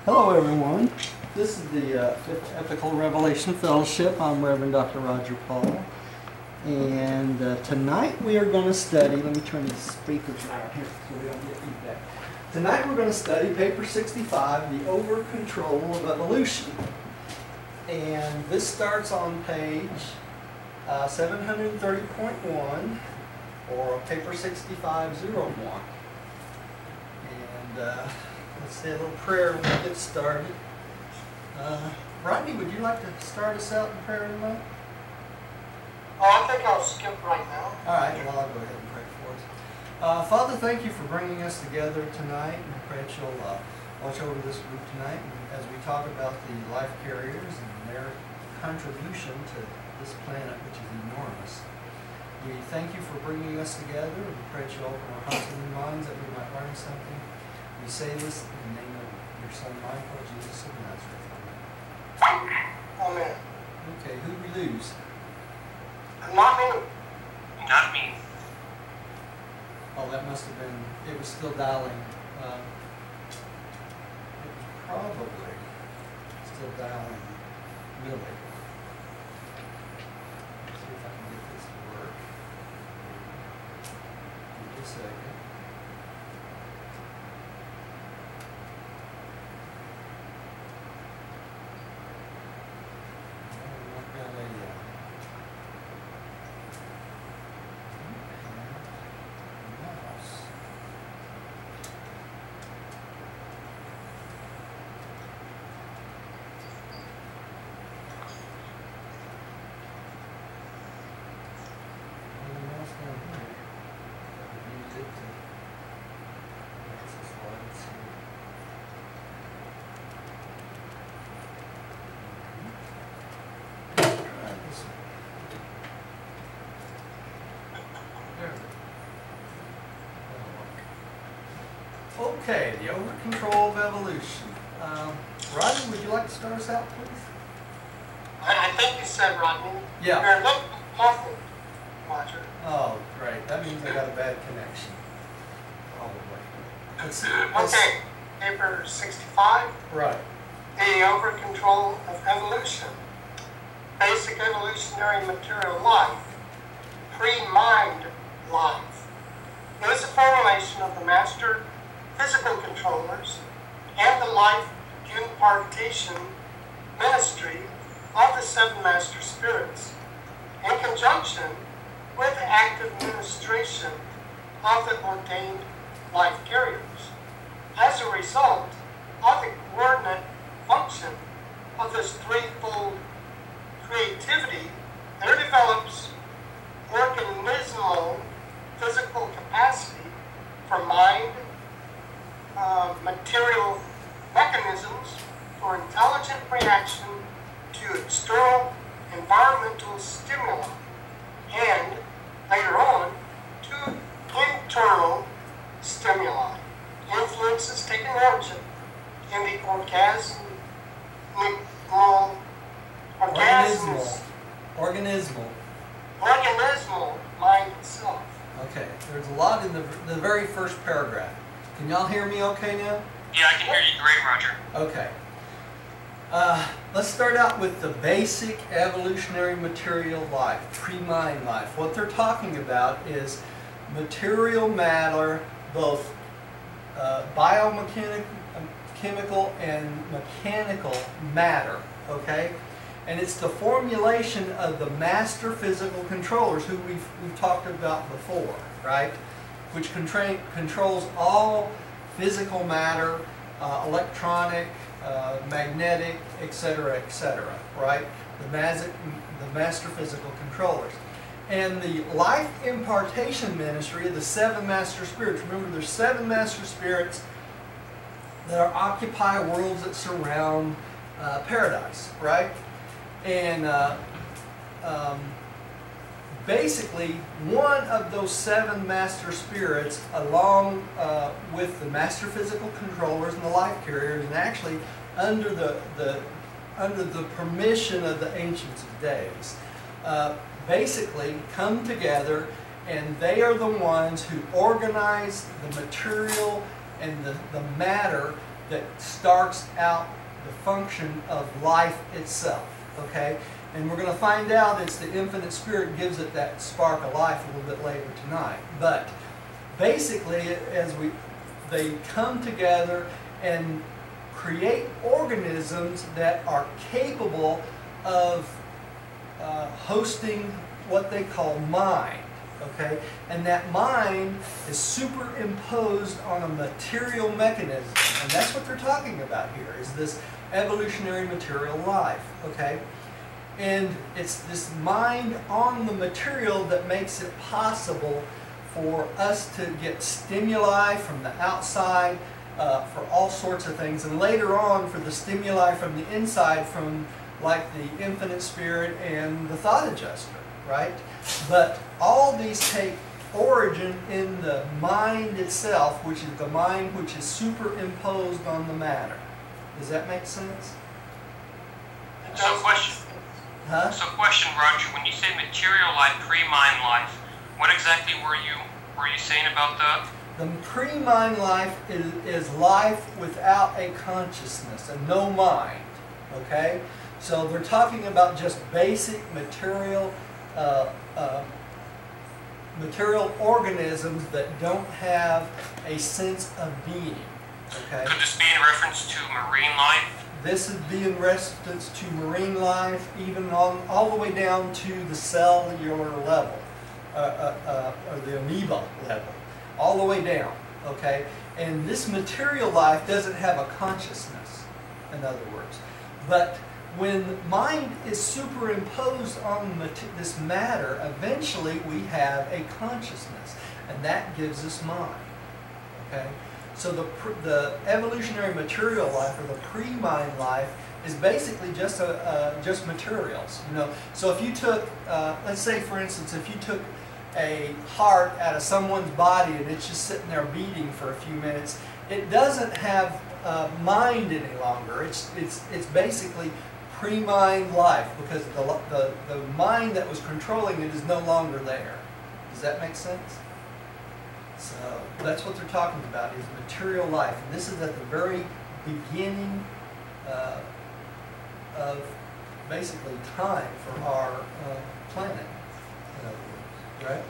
Hello everyone. This is the Fifth Ethical Revelation Fellowship. I'm Reverend Dr. Roger Paul. And tonight we are going to study, let me turn the speakers around here so we don't get feedback. Tonight we're going to study paper 65, the Overcontrol of Evolution. And this starts on page 730.1 or paper 6501. And let's say a little prayer when we get started. Rodney, would you like to start us out in prayer tonight? I think I'll skip right now. All right, well, I'll go ahead and pray for us. Father, thank you for bringing us together tonight, and I pray that you'll watch over this group tonight as we talk about the life carriers and their contribution to this planet, which is enormous. We thank you for bringing us together, and we pray that you open our hearts and minds that we might learn something. We say this in the name of your Son, Michael, Jesus of Nazareth. Amen. Okay, who we lose? Not me. Not me. Oh, that must have been, it was still dialing. It was probably still dialing Millie. Let's see if I can get this to work. Give me a second. Okay, the Overcontrol of Evolution. Rodney, would you like to start us out, please? I think you said Rodney. Yeah. You're a little muffled, Roger. Oh, great. That means I got a bad connection. Probably. Let's see. Okay, paper 65. Right. The Overcontrol of Evolution. Basic evolutionary material life. Pre-mind life. It is a formulation of the master physical controllers and the life impartation ministry of the seven master spirits in conjunction with the active ministration of the ordained life carriers. As a result of the coordinate function of this threefold creativity, there develops organismal physical capacity for mind, material mechanisms for intelligent reaction to external environmental stimuli, and later on to internal stimuli. Influences taking origin in the organismal mind itself. Okay, there's a lot in the very first paragraph. Can y'all hear me okay now? Yeah, I can hear you great, Roger. Okay. Let's start out with the basic evolutionary material life, pre-mind life. What they're talking about is material matter, both biomechanical and mechanical matter, okay? And it's the formulation of the master physical controllers who we've talked about before, right? Which controls all physical matter, electronic, magnetic, etc., right? The master physical controllers. And the life impartation ministry of the seven master spirits. Remember, there's seven master spirits that occupy worlds that surround paradise, right? And basically, one of those seven master spirits, along with the master physical controllers and the life carriers, and actually under the permission of the Ancients of Days, basically come together, and they are the ones who organize the material and the matter that starts out the function of life itself, okay? And we're going to find out it's the infinite spirit gives it that spark of life a little bit later tonight. But basically, they come together and create organisms that are capable of hosting what they call mind, okay? And that mind is superimposed on a material mechanism, and that's what they're talking about here, is this evolutionary material life, okay? And it's this mind on the material that makes it possible for us to get stimuli from the outside for all sorts of things, and later on for the stimuli from the inside, from like the infinite spirit and the thought adjuster, right? But all these take origin in the mind itself, which is the mind which is superimposed on the matter. Does that make sense? So question. Huh? So question, Roger. When you say material life, pre-mind life, what exactly were you saying about that? The pre-mind life is life without a consciousness and no mind. Okay, so they're talking about just basic material organisms that don't have a sense of being. Okay. Could this be in reference to marine life? This would be in reference to marine life, even all the way down to the cellular level, or the amoeba level, all the way down, okay? And this material life doesn't have a consciousness, in other words. But when mind is superimposed on this matter, eventually we have a consciousness, and that gives us mind, okay? So the evolutionary material life, or the pre-mind life, is basically just materials. You know, so if you took, let's say for instance, if you took a heart out of someone's body and it's just sitting there beating for a few minutes, it doesn't have mind any longer. It's basically pre-mind life, because the mind that was controlling it is no longer there. Does that make sense? So that's what they're talking about, is material life. And this is at the very beginning of basically time for our planet, in other words, right?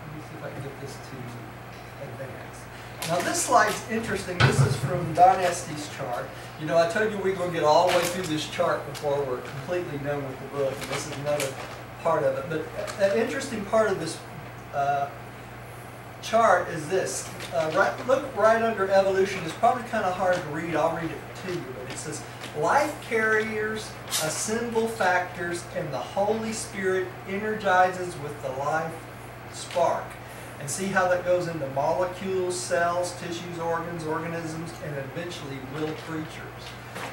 Let me see if I can get this to advance. Now this slide's interesting. This is from Don Estes' chart. You know, I told you we're going to get all the way through this chart before we're completely done with the book, and this is another part of it. But an interesting part of this chart is this. Look right under evolution. It's probably kind of hard to read. I'll read it to you. But it says, life carriers, assemble factors, and the Holy Spirit energizes with the life spark. And see how that goes into molecules, cells, tissues, organs, organisms, and eventually little creatures.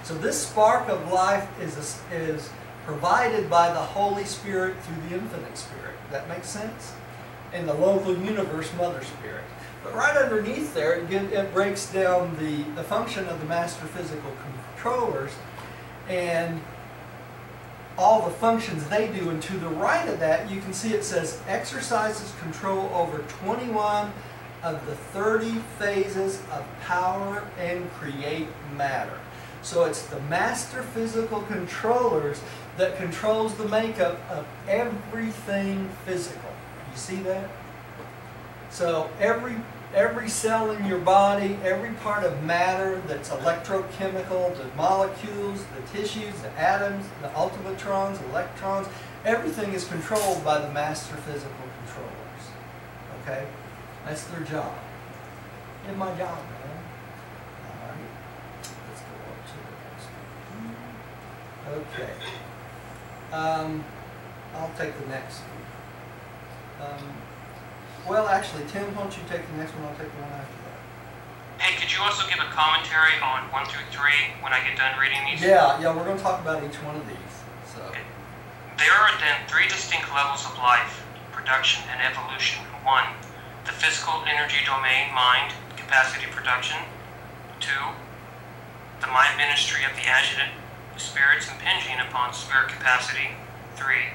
So this spark of life is provided by the Holy Spirit through the infinite spirit. That makes sense? And the local universe mother spirit. But right underneath there, it breaks down the function of the master physical controllers and all the functions they do. And to the right of that, you can see it says exercises control over 21 of the 30 phases of power and create matter. So it's the master physical controllers that controls the makeup of everything physical. You see that? So every cell in your body, every part of matter that's electrochemical, the molecules, the tissues, the atoms, the ultimatrons, electrons, everything is controlled by the master physical controllers. Okay? That's their job. It's my job, man. Alright. Let's go up to the next one. Okay. I'll take the next one. Well, actually, Tim, why don't you take the next one? I'll take the one after that. Hey, could you also give a commentary on 1 through 3 when I get done reading these? Yeah, we're going to talk about each one of these. So. Okay. There are then 3 distinct levels of life, production, and evolution. 1, the physical energy domain, mind, capacity production. 2, the mind ministry of the adjutant, spirits impinging upon spirit capacity. 3,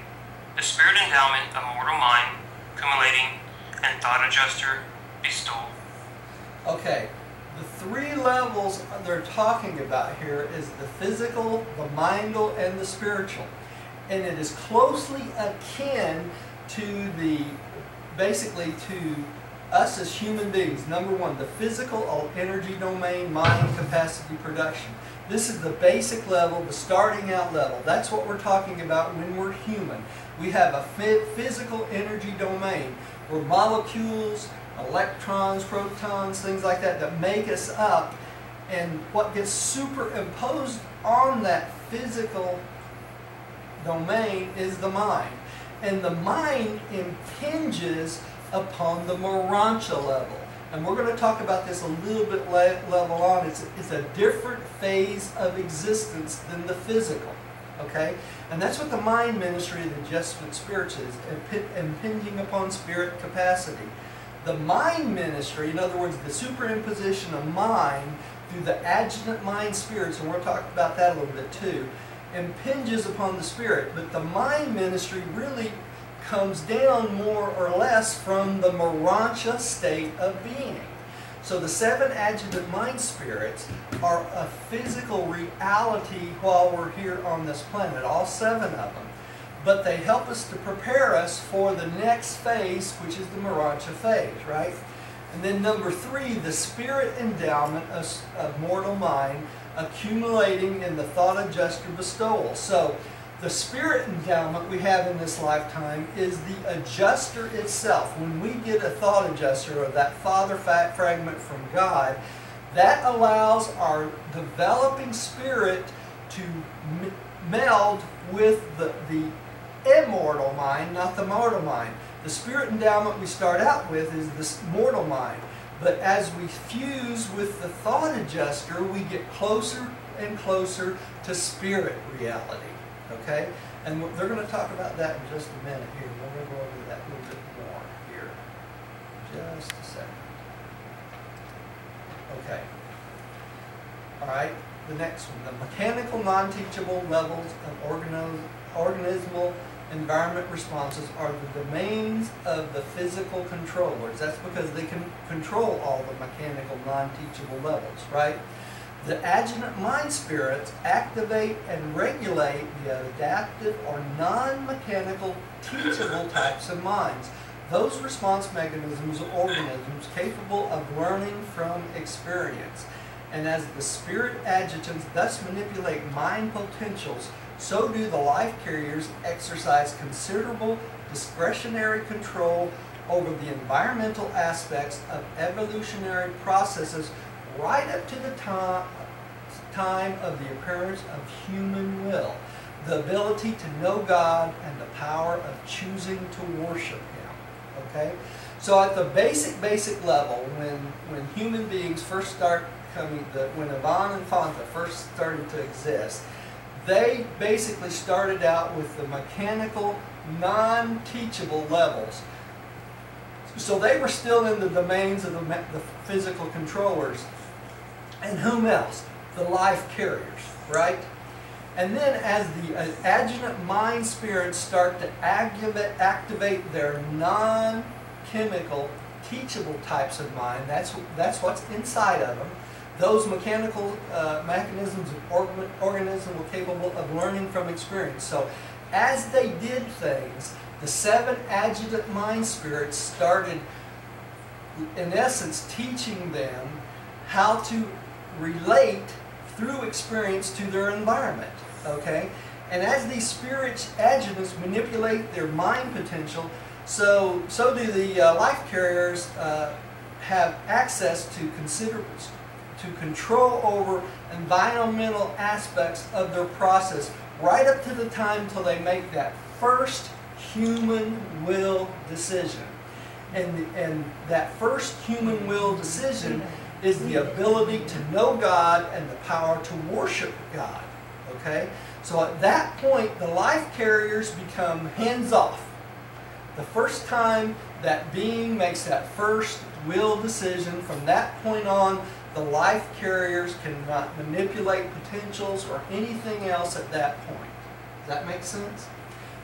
the spirit endowment of mortal mind, accumulating, and thought adjuster bestowal. Okay, The three levels they're talking about here is the physical, the mindal, and the spiritual. And it is closely akin to basically to us as human beings. Number one, the physical energy domain, mind, capacity, production. This is the basic level, the starting out level. That's what we're talking about when we're human. We have a physical energy domain where molecules, electrons, protons, things like that that make us up, and what gets superimposed on that physical domain is the mind. And the mind impinges upon the Morancha level. And we're going to talk about this a little bit level on. It's a different phase of existence than the physical. Okay? And that's what the mind ministry of the adjustment spirits is, impinging upon spirit capacity. The mind ministry, in other words, the superimposition of mind through the adjutant mind spirits, and we'll talk about that a little bit too, impinges upon the spirit. But the mind ministry really comes down more or less from the Morancha state of being. So the 7 adjutant mind spirits are a physical reality while we're here on this planet, all 7 of them. But they help us to prepare us for the next phase, which is the Morancha phase, right? And then number 3, the spirit endowment of mortal mind accumulating in the thought adjuster bestowal. So the spirit endowment we have in this lifetime is the adjuster itself. When we get a thought adjuster, or that father fragment from God, that allows our developing spirit to meld with the immortal mind, not the mortal mind. The spirit endowment we start out with is this mortal mind. But as we fuse with the thought adjuster, we get closer and closer to spirit reality. Okay? And they're going to talk about that in just a minute here. We're going to go over that a little bit more here. Just a second. Okay. All right. The next one. The mechanical non-teachable levels of organismal environment responses are the domains of the physical controllers. That's because they can control all the mechanical non-teachable levels, right? The adjutant mind spirits activate and regulate the adaptive or non-mechanical teachable types of minds. Those response mechanisms are organisms capable of learning from experience. And as the spirit adjutants thus manipulate mind potentials, so do the life carriers exercise considerable discretionary control over the environmental aspects of evolutionary processes right up to the time of the appearance of human will, the ability to know God and the power of choosing to worship Him. Okay? So at the basic level, when human beings first start coming, when Ivan and Fanta first started to exist, they basically started out with the mechanical, non-teachable levels. So they were still in the domains of the physical controllers. And whom else? The life carriers, right? And then as the adjutant mind spirits start to activate their non-chemical, teachable types of mind, that's what's inside of them. Those mechanical mechanisms of organism were capable of learning from experience. So as they did things, the 7 adjutant mind spirits started, in essence, teaching them how to relate through experience to their environment. Okay? And as these spirit adjutants manipulate their mind potential, so do the life carriers have access to control over environmental aspects of their process right up to the time until they make that first human will decision. And that first human will decision is the ability to know God and the power to worship God. Okay? So at that point, the life carriers become hands-off. The first time that being makes that first will decision, from that point on, the life carriers cannot manipulate potentials or anything else at that point. Does that make sense?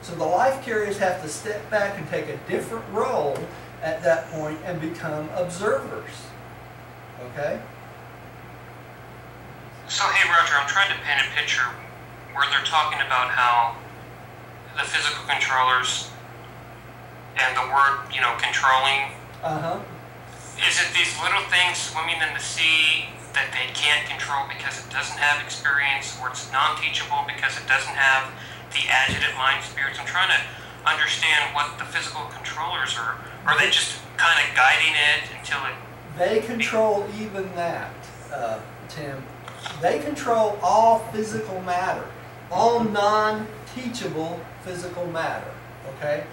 So the life carriers have to step back and take a different role at that point and become observers. Okay? So, hey, Roger, I'm trying to paint a picture where they're talking about how the physical controllers and the word, controlling. Is it these little things swimming in the sea that they can't control because it doesn't have experience, or it's non-teachable because it doesn't have the adjective mind spirits? I'm trying to understand what the physical controllers are. Are they just kind of guiding it until it... They control even that, Tim. They control all physical matter, all non-teachable physical matter, okay?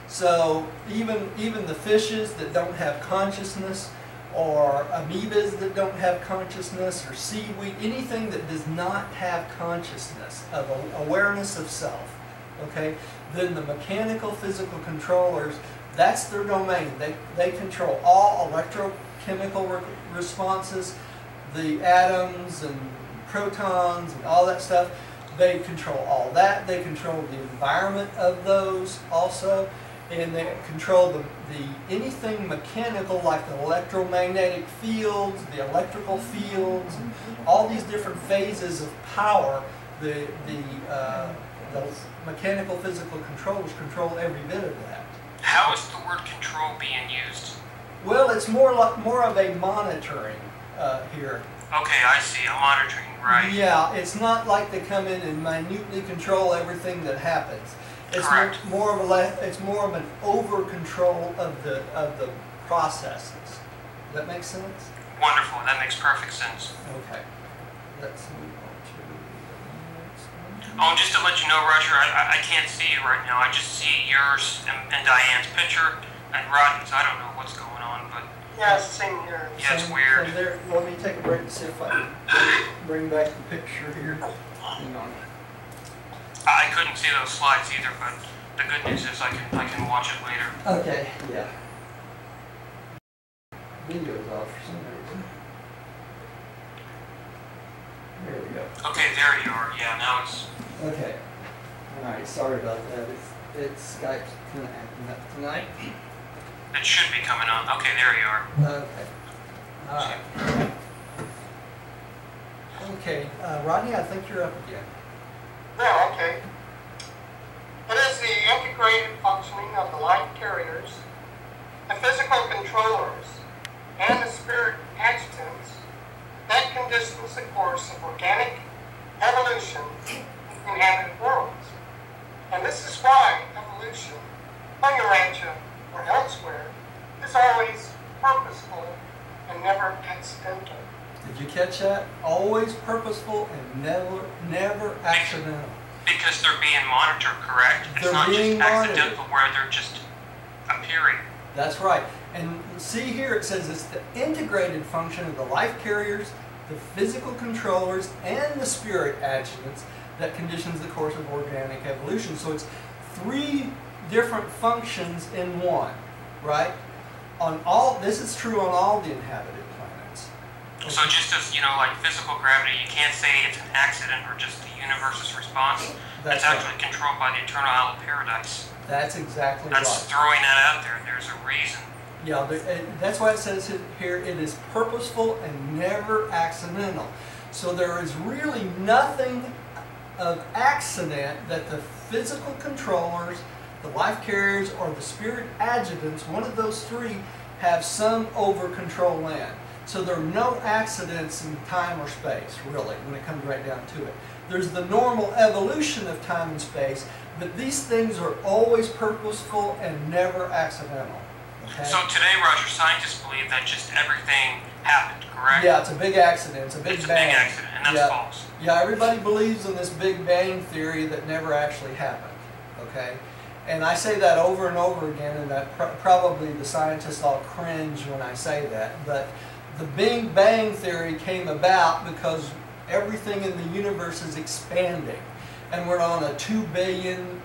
So even the fishes that don't have consciousness, or amoebas that don't have consciousness, or seaweed, anything that does not have consciousness of awareness of self, okay? Then the mechanical physical controllers, that's their domain. They control all electrochemical responses, the atoms and protons and all that stuff. They control all that. They control the environment of those also. And they control the anything mechanical, like the electromagnetic fields, the electrical fields, all these different phases of power. The mechanical physical controllers control every bit of that. How is the word control being used? Well, it's more of a monitoring here. Okay, I see. A monitoring, right? Yeah, it's not like they come in and minutely control everything that happens. It's Correct. more of an over control of the processes. Does that make sense? Wonderful. That makes perfect sense. Okay. Let's move on to the next one. Oh, just to let you know, Roger, I can't see you right now. I just see yours and Diane's picture and Rodney's. I don't know what's going on, but Yeah, same here. yeah, it's Same weird. there. Let me take a break and see if I can bring back the picture here. Hang on. I couldn't see those slides either, but the good news is I can watch it later. Okay, yeah. Video's off for some reason. There we go. Okay, there you are. Yeah, now it's... Okay. Alright, sorry about that. It's Skype's kind of acting up tonight. It should be coming on. Okay, there you are. Okay. Alright. Okay, Rodney, I think you're up again. Yeah, okay. It is the integrated functioning of the light carriers, the physical controllers, and the spirit adjutants that conditions the course of organic evolution in inhabited worlds. And this is why evolution, on Urantia or elsewhere, is always purposeful and never accidental. Did you catch that? Always purposeful and never accidental. Because they're being monitored, correct? It's They're not being just monitored. accidental where they're just appearing. That's right. And see here it says it's the integrated function of the life carriers, the physical controllers, and the spirit adjutants that conditions the course of organic evolution. So it's three different functions in one, right? This is true on all the inhabited planets. So just as, like physical gravity, you can't say it's an accident or just the universe's response. That's it's actually controlled by the eternal isle of paradise. That's exactly That's right. throwing that out there. There's a reason. Yeah, that's why it says here, it is purposeful and never accidental. So there is really nothing of accident that the physical controllers, the life carriers, or the spirit adjutants, one of those three, have some over control in. So there are no accidents in time or space, really, when it comes right down to it. There's the normal evolution of time and space, but these things are always purposeful and never accidental. Okay? So today, Roger, scientists believe that just everything happened, correct? Yeah, it's a big accident. It's a big bang. It's a big accident, and that's false. Yeah, everybody believes in this Big Bang theory that never actually happened. Okay? And I say that over and over again, and that probably the scientists all cringe when I say that. But the Big Bang theory came about because everything in the universe is expanding. And we're on a 2 billion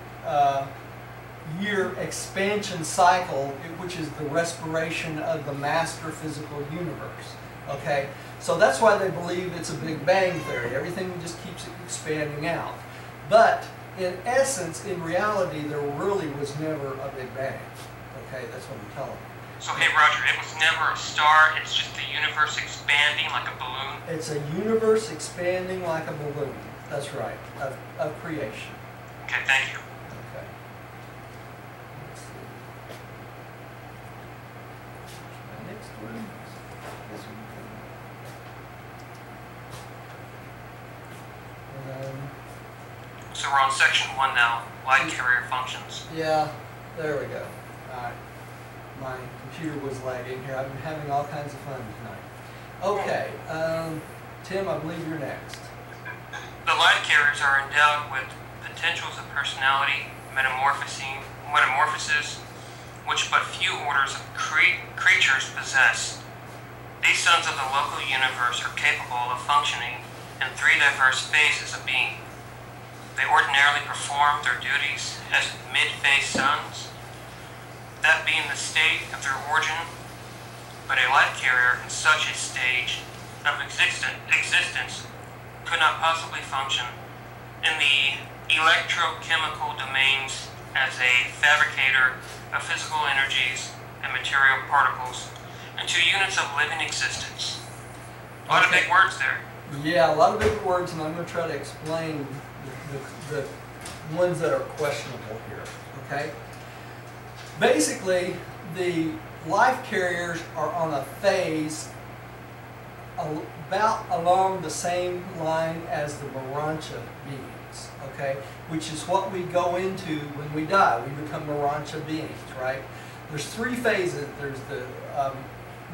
year expansion cycle, which is the respiration of the master physical universe. Okay? So that's why they believe it's a Big Bang theory. Everything just keeps expanding out. But in essence, in reality, there really was never a Big Bang. Okay? That's what I'm telling you. So, hey, Roger, it was never a star. It's just the universe expanding like a balloon. It's a universe expanding like a balloon. That's right, of creation. Okay, thank you. Okay. Let's see. My next one. This one. So we're on section 1 now, light carrier functions. Yeah, there we go. All right. My computer was lagging here. I've been having all kinds of fun tonight. Okay, Tim, I believe you're next. The light carriers are endowed with potentials of personality, metamorphosis, which but few orders of creatures possess. These sons of the local universe are capable of functioning in 3 diverse phases of being. They ordinarily perform their duties as mid-phase sons, that being the state of their origin, but a light carrier in such a stage of existence could not possibly function in the electrochemical domains as a fabricator of physical energies and material particles into units of living existence. A lot of big words there. Yeah, a lot of big words, and I'm going to try to explain the ones that are questionable here, okay? Basically, the life carriers are on a phase about along the same line as the Morancha beings, okay? Which is what we go into when we die. We become Morancha beings, right? There's 3 phases. There's the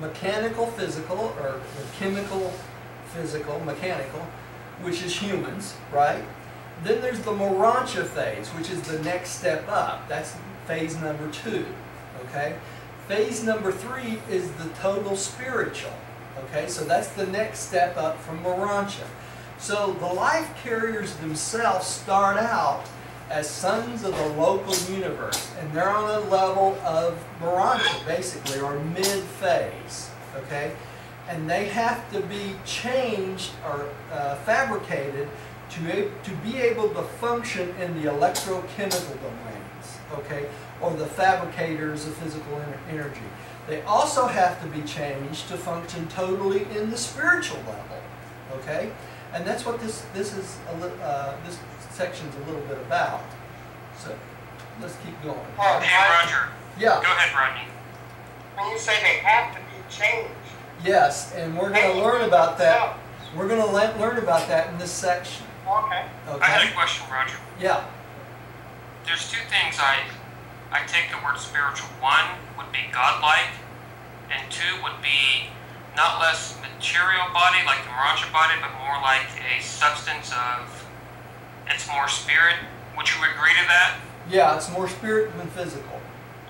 mechanical physical, or the chemical physical, mechanical, which is humans, right? Then there's the Morancha phase, which is the next step up. That's phase number 2, okay? Phase number 3 is the total spiritual, okay? So that's the next step up from Morancha. So the life carriers themselves start out as sons of the local universe, and they're on a level of Morancha, basically, or mid-phase, okay? And they have to be changed or fabricated to be able to function in the electrochemical domains, okay, or the fabricators of physical energy. They also have to be changed to function totally in the spiritual level, okay, and that's what this section's a little bit about. So let's keep going. Hey, Roger. Yeah. Go ahead, Rodney. When you say they have to be changed. Yes, and we're going to learn about that. We're going to learn about that in this section. Okay. I had a question, Roger. Yeah. There's 2 things I take the word spiritual. 1 would be godlike, and 2 would be not less material body, like the Morancha body, but more like a substance of, it's more spirit. Would you agree to that? Yeah, it's more spirit than physical.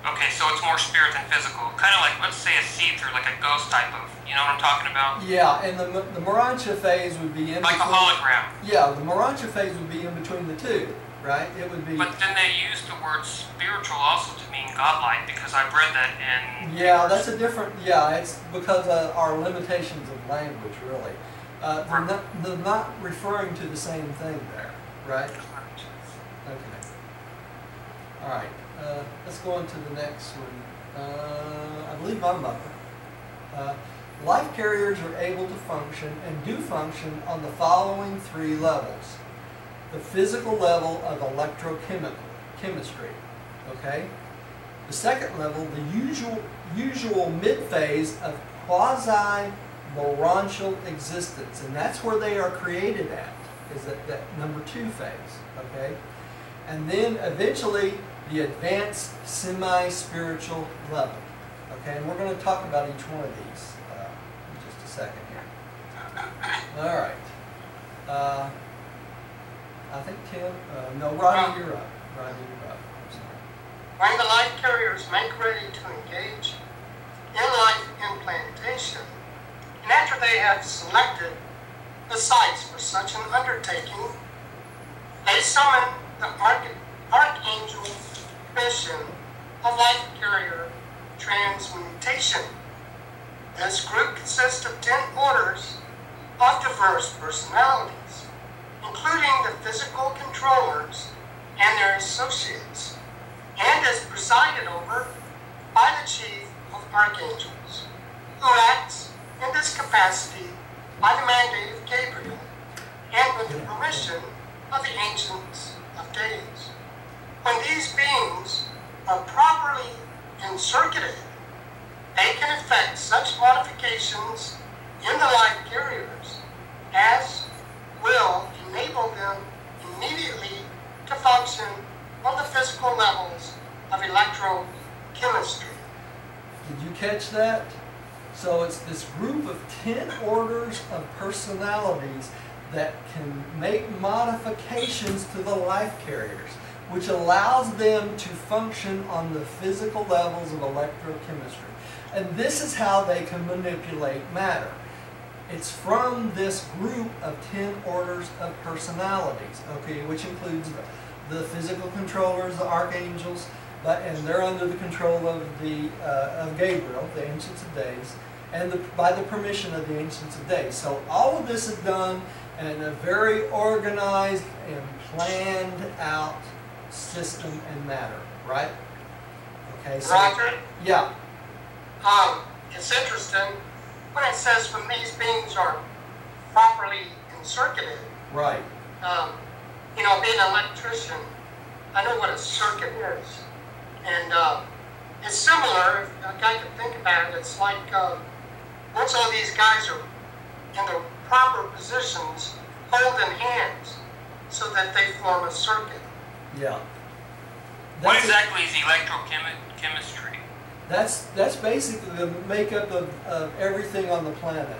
Okay, so it's more spirit than physical. Kind of like, let's say a see-through, like a ghost type of, you know what I'm talking about? Yeah, and the Morancha phase would be in like between. a hologram. Yeah, the Morancha phase would be in between the 2, right? It would be. But then they use the word spiritual also to mean godlike, because I've read that in. Yeah, that's a different. Yeah, it's because of our limitations of language, really. They're not referring to the same thing there, right? Okay. All right. Let's go on to the next one. I believe I'm up. Life carriers are able to function and do function on the following 3 levels. The physical level of electrochemistry, okay? The second level, the usual mid-phase of quasi-moranchal existence, and that's where they are created at, is that number 2 phase, okay? And then eventually the advanced semi-spiritual level, okay? And we're going to talk about each one of these in just a second here. All right. I think Tim, no, Rodney, you're up. Rodney, you're up. I'm sorry. When the life carriers make ready to engage in life implantation, and after they have selected the sites for such an undertaking, they summon the Archangel mission of life carrier transmutation. This group consists of 10 orders of diverse personalities, including the physical controllers and their associates, and is presided over by the chief of archangels, who acts in this capacity by the mandate of Gabriel and with the permission of the Ancients of Days. When these beings are properly encircuited, they can effect such modifications in the life carriers as will enable them immediately to function on the physical levels of electrochemistry. Did you catch that? So it's this group of 10 orders of personalities that can make modifications to the life carriers, which allows them to function on the physical levels of electrochemistry. And this is how they can manipulate matter. It's from this group of 10 orders of personalities, okay, which includes the physical controllers, the archangels, and they're under the control of of Gabriel, the Ancients of Days, and by the permission of the Ancients of Days. So all of this is done in a very organized and planned out system and matter, right? Okay. So, Roger? Yeah. It's interesting when it says when these beings are properly encircuited. Right. You know, being an electrician, I know what a circuit is. And it's similar, if a guy could think about it, it's like once all these guys are in the proper positions, holding hands, so that they form a circuit. Yeah. What exactly is electrochemistry? That's basically the makeup of everything on the planet,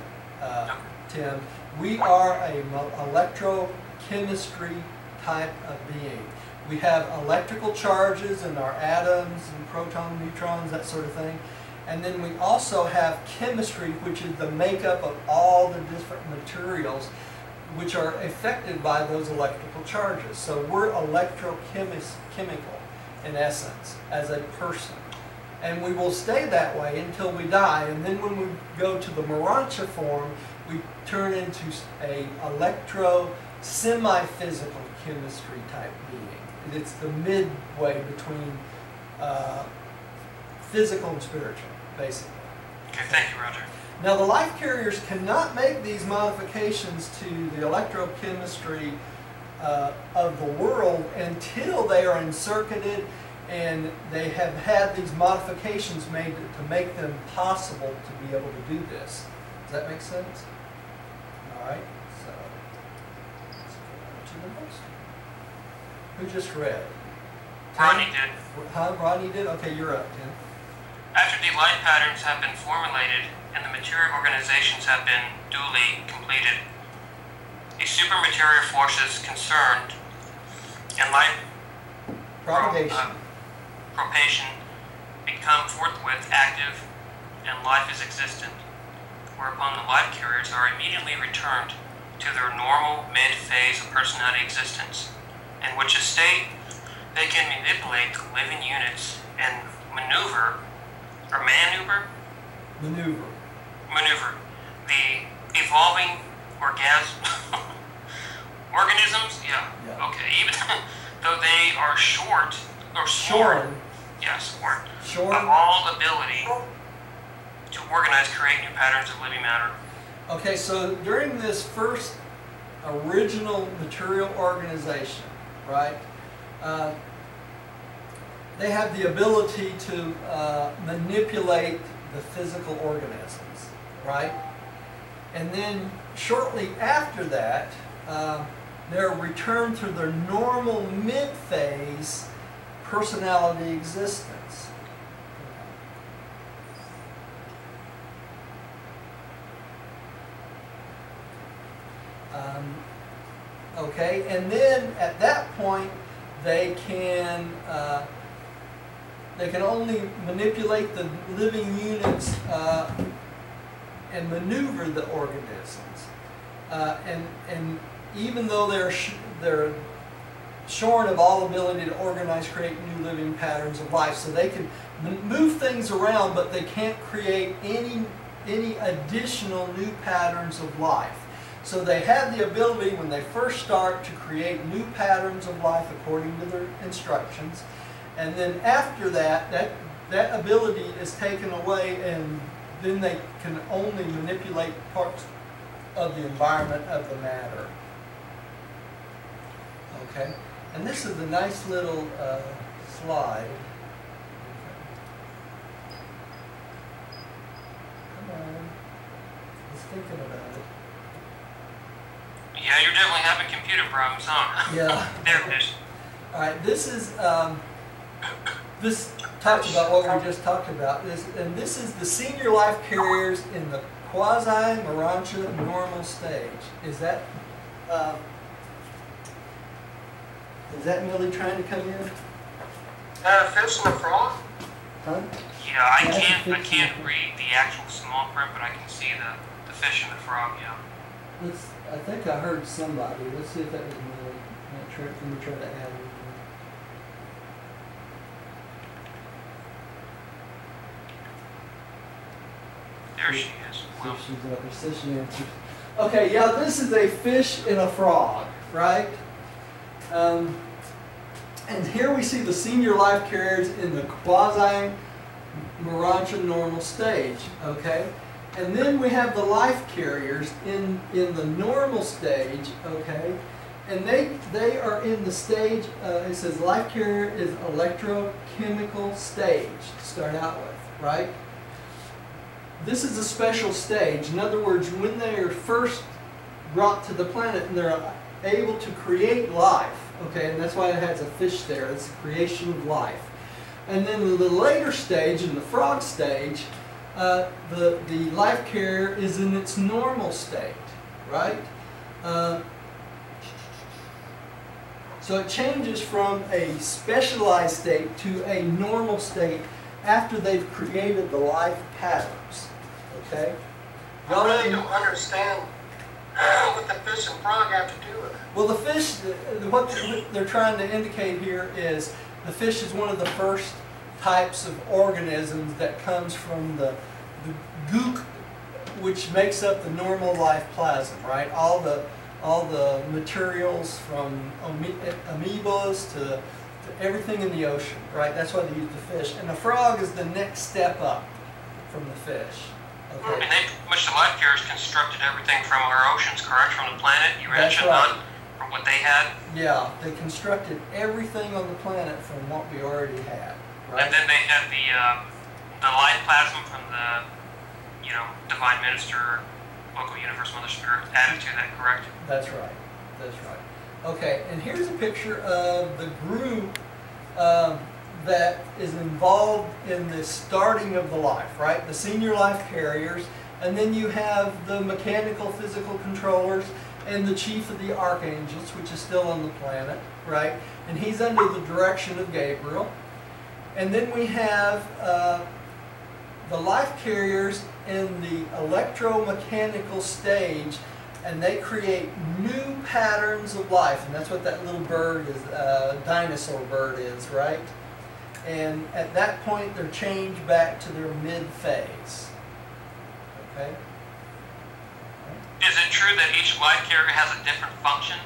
Tim. We are a electrochemistry type of being. We have electrical charges in our atoms and protons, neutrons, that sort of thing. And then we also have chemistry, which is the makeup of all the different materials which are affected by those electrical charges. So we're electrochemical in essence as a person. And we will stay that way until we die. And then when we go to the Morancha form, we turn into a semi-physical chemistry type being. It's the midway between physical and spiritual, basically. Okay, thank you, Roger. Now the life carriers cannot make these modifications to the electrochemistry of the world until they are encircuited and they have had these modifications made to make them possible to be able to do this. Does that make sense? All right, so let's go to the next one. Who just read? Rodney did. Huh? Rodney did? Okay, you're up, Tim. After the life patterns have been formulated and the material organizations have been duly completed, the supermaterial forces concerned in life propagation become forthwith active and life is existent, whereupon the life carriers are immediately returned to their normal mid-phase of personality existence, in which a state they can manipulate the living units and maneuver the evolving organisms, okay, even though they are shorn of all ability to organize, create new patterns of living matter. Okay, so during this first original material organization, right, they have the ability to manipulate the physical organisms, right? And then shortly after that, they're returned to their normal mid-phase personality existence. Okay, and then at that point, they can only manipulate the living units and maneuver the organisms. And even though they're shorn of all ability to organize, create new living patterns of life, so they can move things around, but they can't create any additional new patterns of life. So they have the ability when they first start to create new patterns of life according to their instructions, and then after that ability is taken away, and then they can only manipulate parts of the environment of the matter. Okay, and this is a nice little slide. Come on, I was thinking about it. Yeah, you're definitely having computer problems, huh? Yeah. There it is. All right, this is this talks about what we just talked about, and this is the senior life carriers in the quasi-Marantia normal stage. Is that Millie trying to come in? Fish and a frog? Huh? Yeah, I can't read the actual small print, but I can see the fish and the frog. Yeah. I think I heard somebody. Let's see if that was Millie. Let me try to add it. There she is. Well, She's up there, so she answered. Okay, yeah, this is a fish and a frog, right? And here we see the senior life carriers in the quasi-Marantia normal stage, okay? And then we have the life carriers in the normal stage, okay? And they are in the stage, it says life carrier is electrochemical stage to start out with, right? This is a special stage. In other words, when they are first brought to the planet and they're able to create life, okay, and that's why it has a fish there, it's the creation of life. And then the later stage, in the frog stage, the life carrier is in its normal state, right? So it changes from a specialized state to a normal state after they've created the life patterns, okay? I really don't understand what the fish and frog have to do with it. Well, the fish, what they're trying to indicate here is the fish is one of the first types of organisms that comes from the gook, which makes up the normal life plasm, right? All the materials from amoebas to everything in the ocean, right? That's why they use the fish. And the frog is the next step up from the fish. Okay. And they, which the life carriers constructed everything from our oceans, correct? From the planet? You mentioned right. From what they had? Yeah, they constructed everything on the planet from what we already had, right? And then they had the life plasm from the, divine minister, local universe, mother spirit added to that, correct? That's right. That's right. Okay, and here's a picture of the group that is involved in the starting of the life, right? The senior life carriers, and then you have the mechanical physical controllers and the chief of the archangels, which is still on the planet, right? And he's under the direction of Gabriel. And then we have the life carriers in the electromechanical stage, and they create new patterns of life, and that's what that little bird is, dinosaur bird is, right? And at that point, they're changed back to their mid-phase. Okay? Is it true that each life carrier has a different function?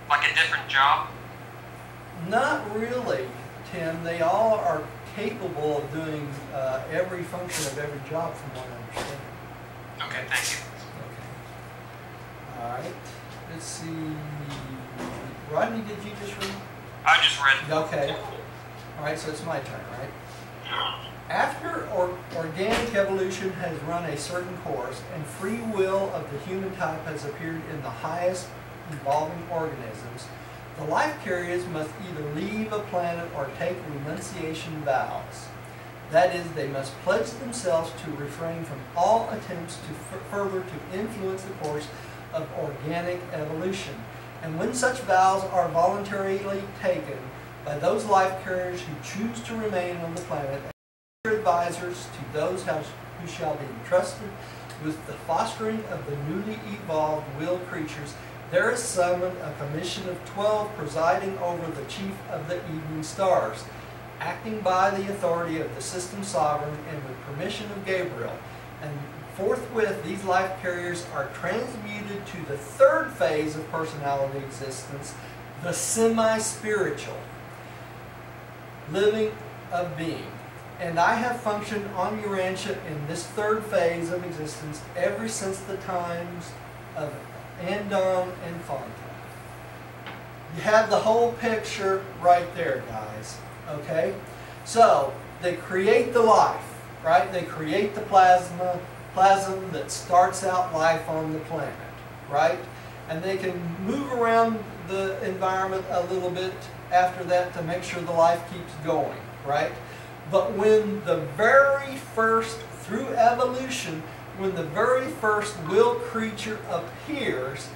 Like a different job? Not really, Tim. They all are capable of doing every function of every job from what I understand. Okay, thank you. Okay. All right. Let's see. Rodney, did you just read? I just read. Okay. All right, so it's my turn, right? After organic evolution has run a certain course and free will of the human type has appeared in the highest evolving organisms, the life carriers must either leave a planet or take renunciation vows. That is, they must pledge themselves to refrain from all attempts to further to influence the course of organic evolution. And when such vows are voluntarily taken by those life carriers who choose to remain on the planet, advisors to those who shall be entrusted with the fostering of the newly evolved will creatures, there is summoned a commission of 12 presiding over the chief of the evening stars, acting by the authority of the system sovereign and with permission of Gabriel. And forthwith these life carriers are transmuted to the third phase of personality existence, the semi-spiritual living of being. And I have functioned on Urantia in this third phase of existence ever since the times of Andon and Fonta. You have the whole picture right there, guys. Okay? So, they create the life, right? They create the plasm that starts out life on the planet, right? And they can move around the environment a little bit after that to make sure the life keeps going, right? But when the very first, through evolution, when the very first will creature appears,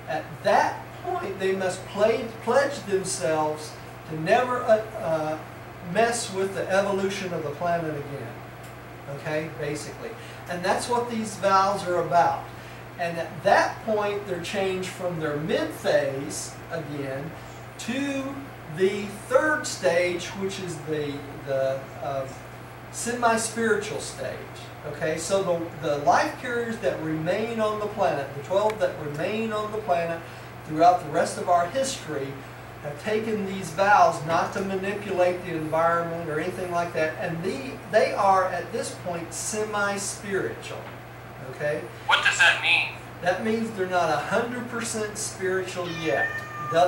at that point they must pledge themselves to never mess with the evolution of the planet again. Okay, basically. And that's what these vows are about. And at that point they're changed from their mid-phase again to the third stage, which is the semi-spiritual stage. Okay, so the life carriers that remain on the planet, the 12 that remain on the planet throughout the rest of our history, have taken these vows not to manipulate the environment or anything like that, and they are at this point semi-spiritual. Okay? What does that mean? That means they're not 100% spiritual yet.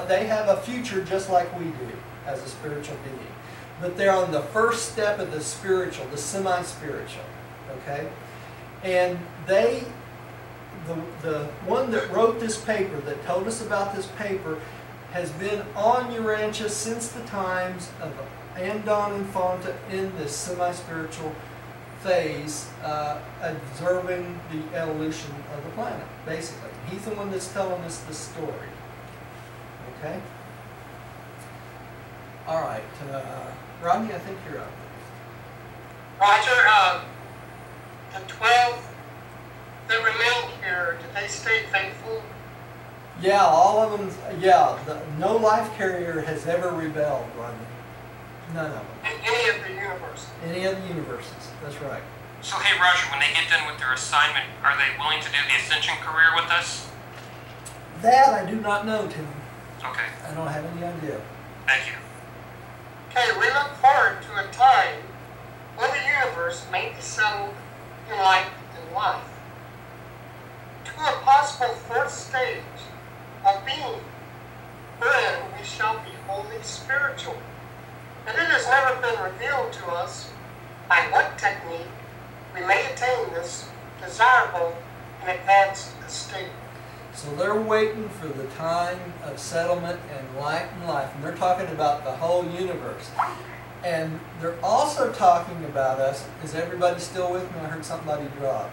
They have a future just like we do as a spiritual being. But they're on the first step of the spiritual, the semi-spiritual. Okay? And the one that wrote this paper, that told us about this paper, has been on Urantia since the times of Andon and Fonta in this semi-spiritual phase, observing the evolution of the planet, basically. He's the one that's telling us the story. Okay? All right. Rodney, I think you're up. Roger, the 12 that remain here, did they stay faithful? Yeah, all of them. Yeah, no life carrier has ever rebelled, Rodney. None of them. In any of the universes? Any of the universes. That's right. So, hey, Roger, when they get done with their assignment, are they willing to do the Ascension career with us? That I do not know, Tim. Okay. I don't have any idea. Thank you. Okay, we look forward to a time when the universe may be settled in light and life. To a possible fourth stage of being, wherein we shall be wholly spiritual. And it has never been revealed to us by what technique we may attain this desirable and advanced state. So they're waiting for the time of settlement and light and life. And they're talking about the whole universe. And they're also talking about us. Is everybody still with me? I heard somebody drop.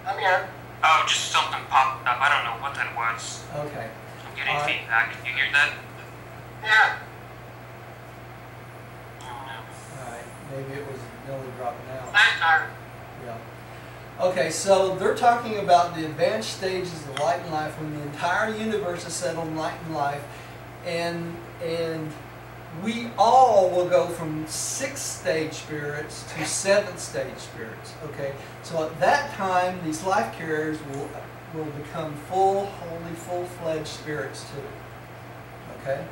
I'm here. Oh, just something popped up. I don't know what that was. Okay. I'm getting feedback. You hear that? Yeah. Oh, no. All right. Maybe it was Millie dropping out. Flat Yeah. Okay, so they're talking about the advanced stages of light and life when the entire universe is settled in light and life, and we all will go from 6th stage spirits to 7th stage spirits. Okay, so at that time, these life carriers will become holy, full-fledged spirits too. Okay,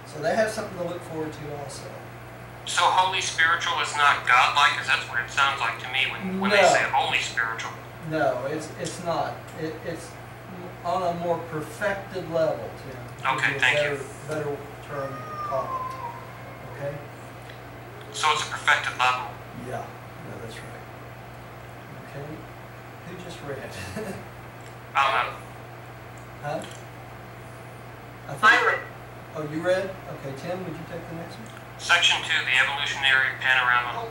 so they have something to look forward to also. So holy spiritual is not godlike, because that's what it sounds like to me when they say holy spiritual. No, it's not. It's on a more perfected level, Tim. Okay, thank you. Better term to call it. Okay? So it's a perfected level. Yeah, no, that's right. Okay. Who just read? I don't know. Huh? I read. Oh, you read? Okay, Tim, would you take the next one? Section 2, the evolutionary panorama.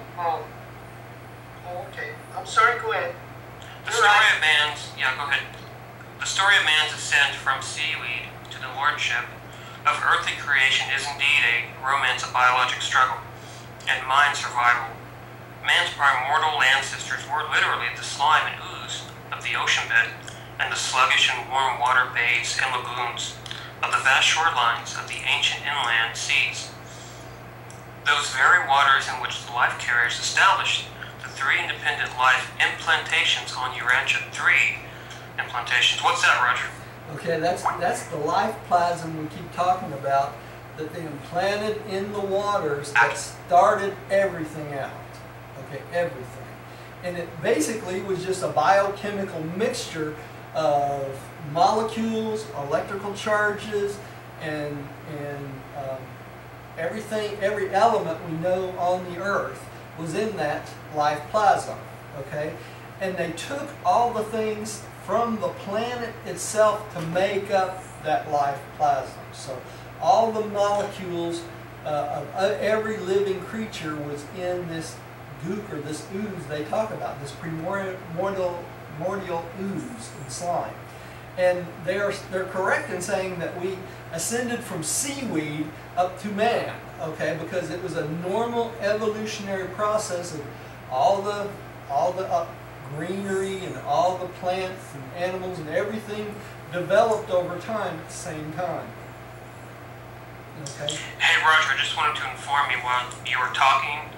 Okay. I'm sorry, go ahead. The story of man's, go ahead. The story of man's ascent from seaweed to the lordship of earthly creation is indeed a romance of biologic struggle and mind survival. Man's primordial ancestors were literally the slime and ooze of the ocean bed and the sluggish and warm water bays and lagoons of the vast shorelines of the ancient inland seas. Those very waters in which the life carriers established the 3 independent life implantations on Urantia. 3 implantations. What's that, Roger? Okay, that's the life plasm we keep talking about that they implanted in the waters that started everything out. Okay, everything. And it basically was just a biochemical mixture of molecules, electrical charges, and everything, every element we know on the earth was in that life plasm, okay? And they took all the things from the planet itself to make up that life plasm. So all the molecules of every living creature was in this gook, or this ooze they talk about, this primordial ooze and slime. And they're correct in saying that we ascended from seaweed up to man, okay, because it was a normal evolutionary process of all the greenery and all the plants and animals and everything developed over time at the same time. Okay. Hey Roger, I just wanted to inform you while you were talking,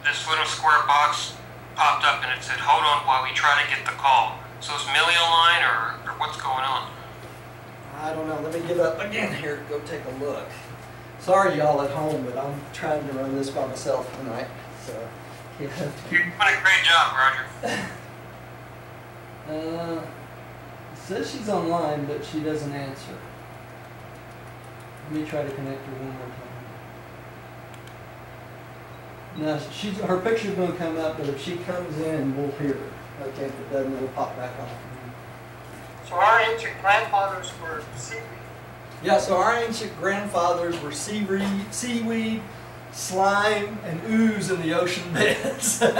this little square box popped up and it said, hold on while we try to get the call. So is Millie online or what's going on? I don't know. Let me get up again here to go take a look. Sorry y'all at home, but I'm trying to run this by myself tonight. So, yeah. You're doing a great job, Roger. It says she's online, but she doesn't answer. Let me try to connect her one more time. Now, her picture's going to come up, but if she comes in, we'll hear her. Okay, if it doesn't, it'll pop back off. So our ancient grandfathers were seaweed. Yeah, so our ancient grandfathers were seaweed, slime, and ooze in the ocean beds. There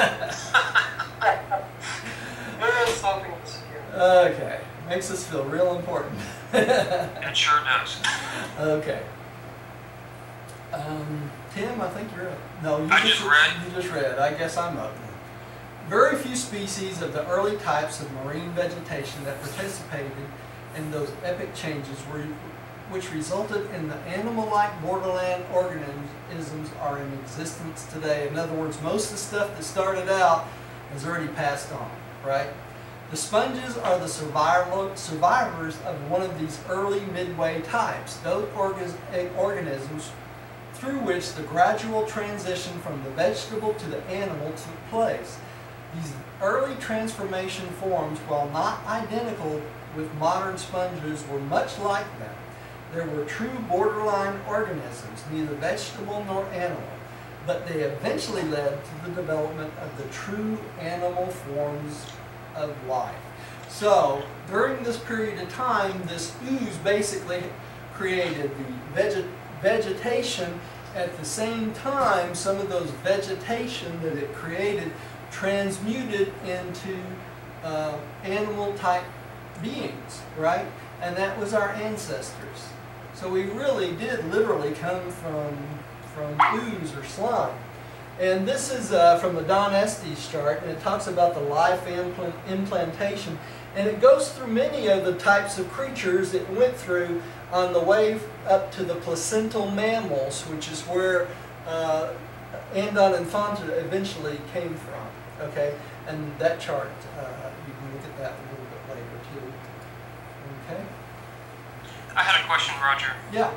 is something to see here. Okay, makes us feel real important. It sure does. Okay. Tim, I think you're up. No, you I just read. You just read. I guess I'm up. Very few species of the early types of marine vegetation that participated in those epic changes which resulted in the animal-like borderland organisms are in existence today. In other words, most of the stuff that started out has already passed on, right? The sponges are the survivors of one of these early midway types, those organisms through which the gradual transition from the vegetable to the animal took place. These early transformation forms, while not identical with modern sponges, were much like them. There were true borderline organisms, neither vegetable nor animal, but they eventually led to the development of the true animal forms of life. So, during this period of time, this ooze basically created the vegetation. At the same time, some of those vegetation that it created transmuted into animal-type beings, right? And that was our ancestors. So we really did literally come from ooze or slime. And this is from the Don Estes chart, and it talks about the life implantation. And it goes through many of the types of creatures it went through on the way up to the placental mammals, which is where Andon and Fonta eventually came from. Okay, and that chart, you can look at that a little bit later too. Okay? I had a question, Roger. Yeah.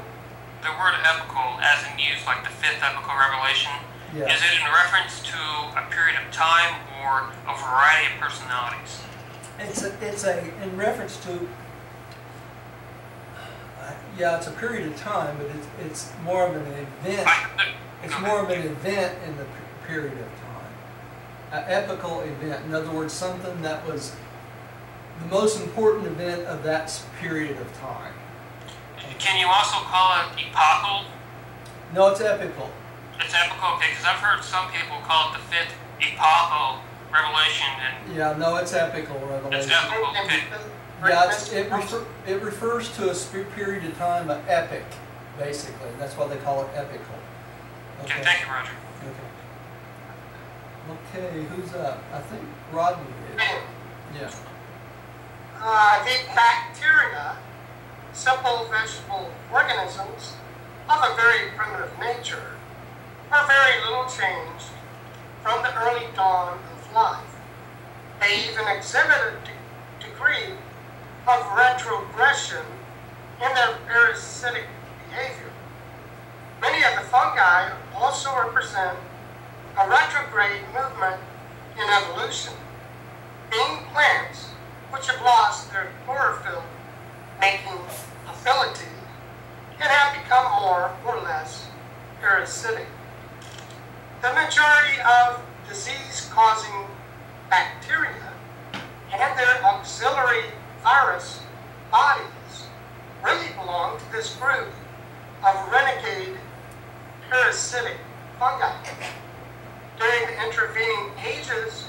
The word epical, as in used like the fifth epical revelation, Yeah. is it in reference to a period of time or a variety of personalities? It's in reference to, yeah, it's a period of time, but it's more of an event. It's more of an event in the period of time. An epical event. In other words, something that was the most important event of that period of time. Can you also call it epochal? No, it's epical. It's epical, okay, because I've heard some people call it the fifth epochal revelation, and Yeah, no, it's epical revelation. it's epical, okay. Yeah, it refers to a period of time, an epic, basically. That's why they call it epical. Okay, thank you, Roger. Okay, who's up? I think Rodney is. Yeah. The bacteria, simple vegetable organisms of a very primitive nature, are very little changed from the early dawn of life. They even exhibit a degree of retrogression in their parasitic behavior. Many of the fungi also represent a retrograde movement in evolution, being plants which have lost their chlorophyll-making ability and have become more or less parasitic. The majority of disease-causing bacteria and their auxiliary virus bodies really belong to this group of renegade parasitic fungi. During the intervening ages,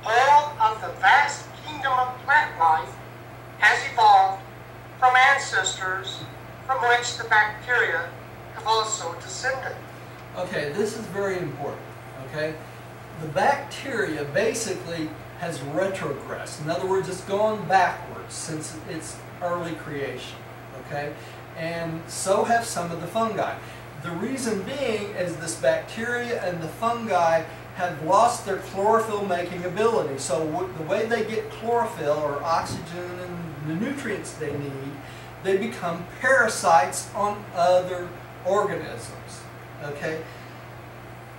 all of the vast kingdom of plant life has evolved from ancestors from which the bacteria have also descended. Okay, this is very important, okay? The bacteria basically has retrogressed. In other words, it's gone backwards since its early creation, okay? And so have some of the fungi. The reason being is this bacteria and the fungi have lost their chlorophyll-making ability. So the way they get chlorophyll or oxygen and the nutrients they need, they become parasites on other organisms, okay?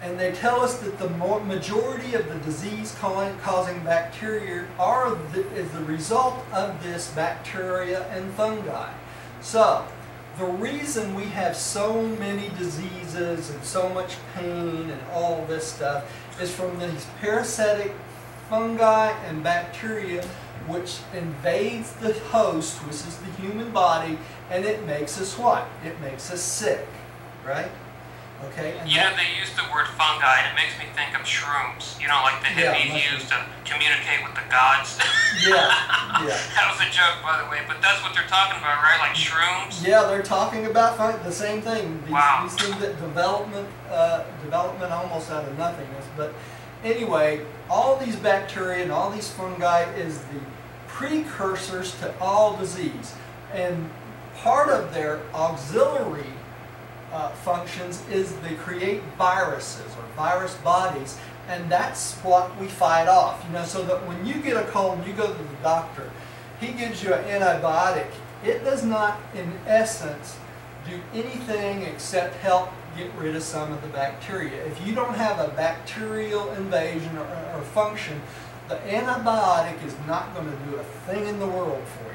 And they tell us that the majority of the disease-causing bacteria is the result of this bacteria and fungi. So, the reason we have so many diseases and so much pain and all this stuff is from these parasitic fungi and bacteria which invades the host, which is the human body, and it makes us what? It makes us sick, right? Okay. And you know, they use the word fungi, and it makes me think of shrooms. You know, like the hippies used to communicate with the gods. Yeah, yeah. That was a joke, by the way, but that's what they're talking about, right? Like shrooms? Yeah, they're talking about the same thing. Wow. These things that development almost out of nothingness. But anyway, all these bacteria and all these fungi is the precursors to all disease. And part of their auxiliary functions is they create viruses or virus bodies, and that's what we fight off. You know, so that when you get a cold and you go to the doctor, he gives you an antibiotic. It does not, in essence, do anything except help get rid of some of the bacteria. If you don't have a bacterial invasion or function, the antibiotic is not going to do a thing in the world for you.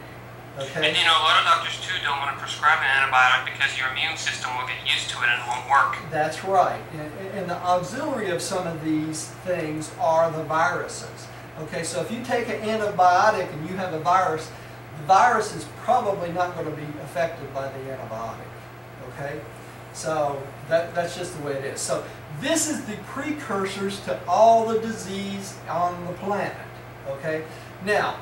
Okay. And you know, a lot of doctors too don't want to prescribe an antibiotic because your immune system will get used to it and it won't work. That's right. And the auxiliary of some of these things are the viruses. Okay, so if you take an antibiotic and you have a virus, the virus is probably not going to be affected by the antibiotic. Okay, so that's just the way it is. So this is the precursors to all the disease on the planet. Okay, now,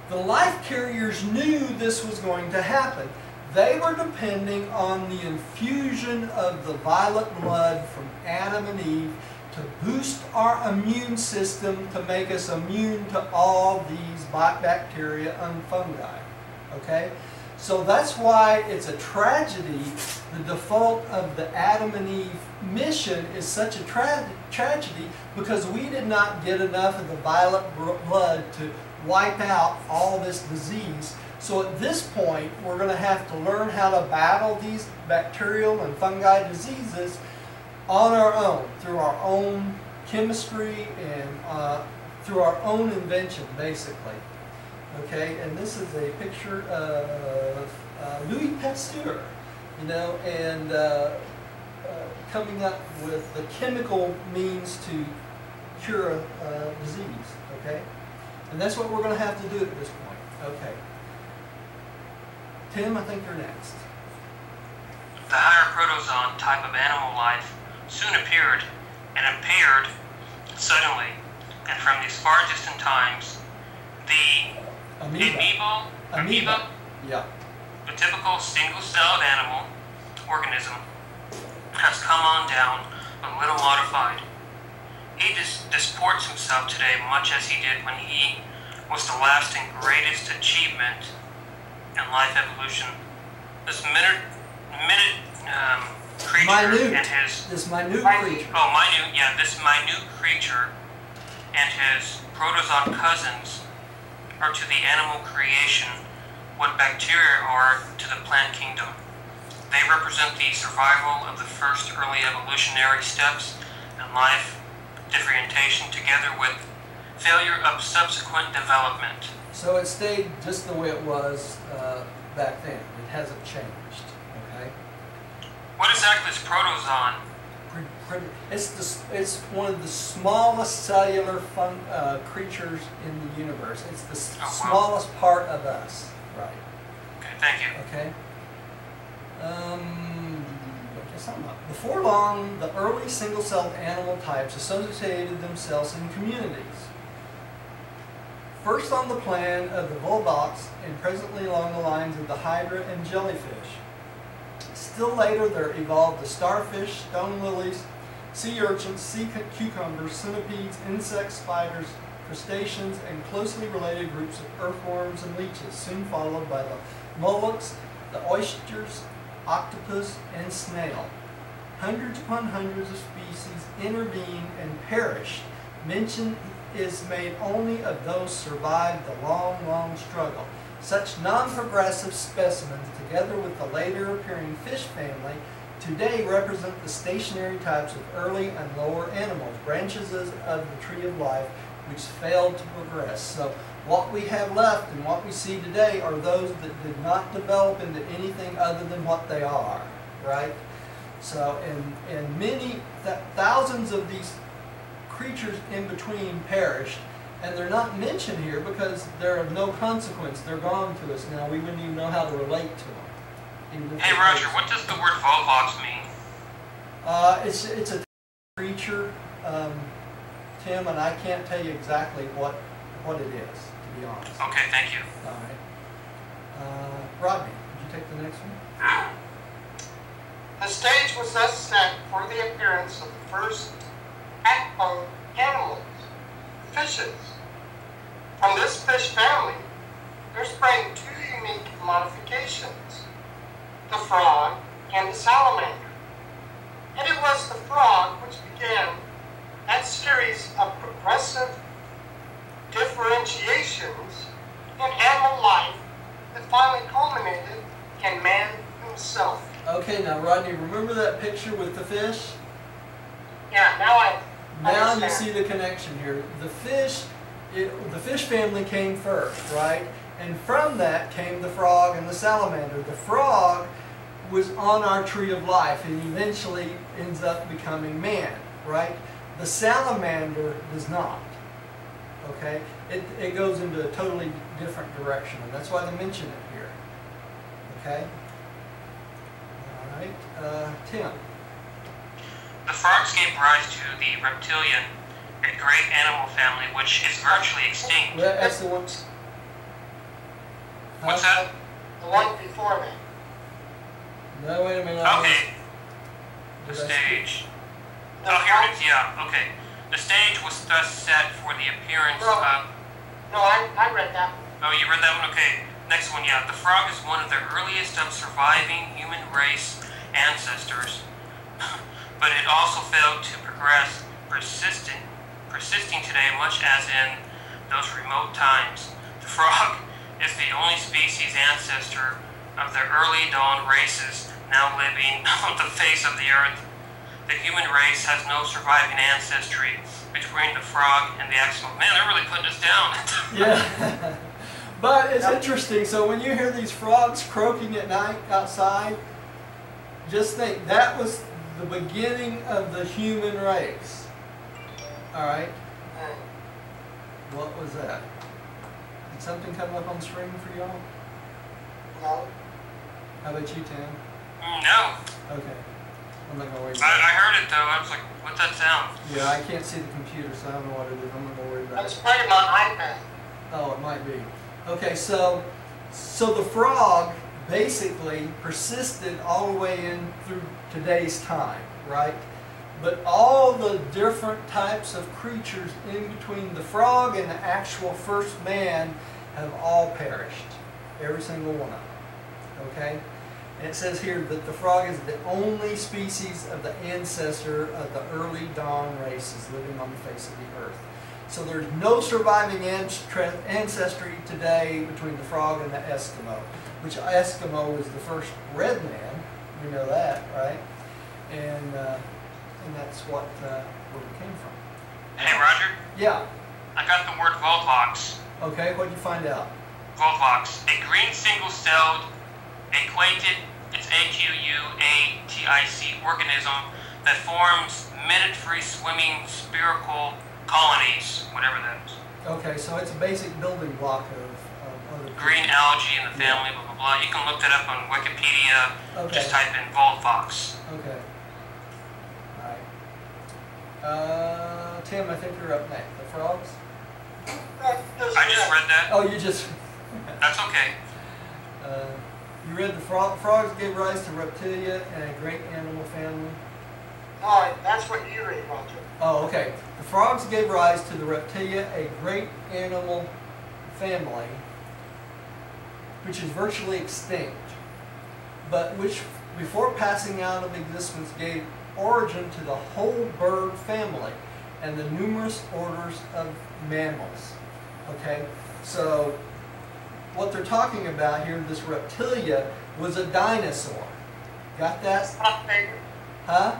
the life carriers knew this was going to happen. They were depending on the infusion of the violet blood from Adam and Eve to boost our immune system to make us immune to all these bacteria and fungi. Okay? So that's why it's a tragedy. The default of the Adam and Eve mission is such a tragedy because we did not get enough of the violet blood to wipe out all this disease. So at this point, we're going to have to learn how to battle these bacterial and fungi diseases on our own, through our own chemistry and through our own invention, basically. Okay, and this is a picture of Louis Pasteur, you know, and coming up with the chemical means to cure a disease, okay? And that's what we're going to have to do at this point. Okay. Tim, I think you're next. The higher protozoan type of animal life soon appeared and appeared suddenly, and from these far distant times, the amoeba, yeah, the typical single-celled animal organism, has come on down, a little modified. He disports himself today much as he did when he was the last and greatest achievement in life evolution. This creature this minute creature and his protozoan cousins are to the animal creation what bacteria are to the plant kingdom. They represent the survival of the first early evolutionary steps and life differentiation together with failure of subsequent development. So it stayed just the way it was back then. It hasn't changed. Okay. What exactly is protozoan? It's one of the smallest cellular creatures in the universe. It's the smallest part of us. Right. Okay, thank you. Okay. Before long, the early single-celled animal types associated themselves in communities. First on the plan of the volvox, and presently along the lines of the hydra and jellyfish. Still later, there evolved the starfish, stone lilies, sea urchins, sea cucumbers, centipedes, insects, spiders, crustaceans, and closely related groups of earthworms and leeches, soon followed by the mollusks, the oysters, octopus, and snail. Hundreds upon hundreds of species intervene and perish. Mention is made only of those survived the long, long struggle. Such non-progressive specimens, together with the later appearing fish family, today represent the stationary types of early and lower animals, branches of the tree of life, which failed to progress. So what we have left and what we see today are those that did not develop into anything other than what they are, right? So, and many, thousands of these creatures in between perished, and they're not mentioned here because they're of no consequence. They're gone to us now. We wouldn't even know how to relate to them. Hey Roger, what does the word volvox mean? It's a creature, Tim, and I can't tell you exactly what it is, to be honest. Okay, thank you. All right. Rodney, would you take the next one? The stage was thus set for the appearance of the first backbone animals, fishes. From this fish family, there sprang two unique modifications, the frog and the salamander. And it was the frog which began that series of progressive differentiations in animal life that finally culminated in man himself. Okay, now Rodney, remember that picture with the fish? Yeah, now I Now understand. you see the connection here. The fish family came first, right? And from that came the frog and the salamander. The frog was on our tree of life and eventually ends up becoming man, right? The salamander does not, okay? It goes into a totally different direction, and that's why they mention it here, okay? All right, Tim. The frogs gave rise to the reptilian, a great animal family which is virtually extinct. Well, that's the one. What's that? The one before me. No, wait a minute. Okay. The stage. Oh, here it is, yeah, okay. The stage was thus set for the appearance of... No, I read that one. Oh, you read that one? Okay. Next one, yeah. The frog is one of the earliest of surviving human race ancestors, but it also failed to progress, persisting today much as in those remote times. The frog is the only species ancestor of the early dawn races now living on the face of the earth. The human race has no surviving ancestry between the frog and the Eskimo. Man, they're really putting us down. Yeah. But it's interesting. So when you hear these frogs croaking at night outside, just think that was the beginning of the human race. All right. What was that? Did something come up on the screen for y'all? No. How about you, Tim? No. Okay. I'm not gonna worry I about it. heard it though. I was like, what's that sound? Yeah, I can't see the computer, so I don't know what it is. I'm not gonna worry I about was it. playing my iPad. Oh, it might be. Okay, so the frog basically persisted all the way in through today's time, right? But all the different types of creatures in between the frog and the actual first man have all perished. Every single one of them. Okay? And it says here that the frog is the only species of the ancestor of the early dawn races living on the face of the earth. So there's no surviving ancestry today between the frog and the Eskimo, which Eskimo was the first red man. We know that, right? And and that's what where we came from. Hey, Roger. Yeah. I got the word Volvox. Okay, what'd you find out? Volvox, a green single-celled, aquatic, it's AQUATIC organism that forms minute-free swimming spherical colonies, whatever that is. Okay, so it's a basic building block of other Green algae in the family, blah, blah, blah. You can look that up on Wikipedia. Okay. Just type in Volvox. Okay. Alright. Tim, I think you're up next. The frogs? I just read that. Oh, you just... That's okay. You read the frogs gave rise to reptilia and a great animal family? Alright, that's what you read, Roger. Oh, okay. The frogs gave rise to the reptilia, a great animal family, which is virtually extinct, but which, before passing out of existence, gave origin to the whole bird family and the numerous orders of mammals. Okay, so what they're talking about here, this reptilia, was a dinosaur. Got that? That's what I figured. Huh?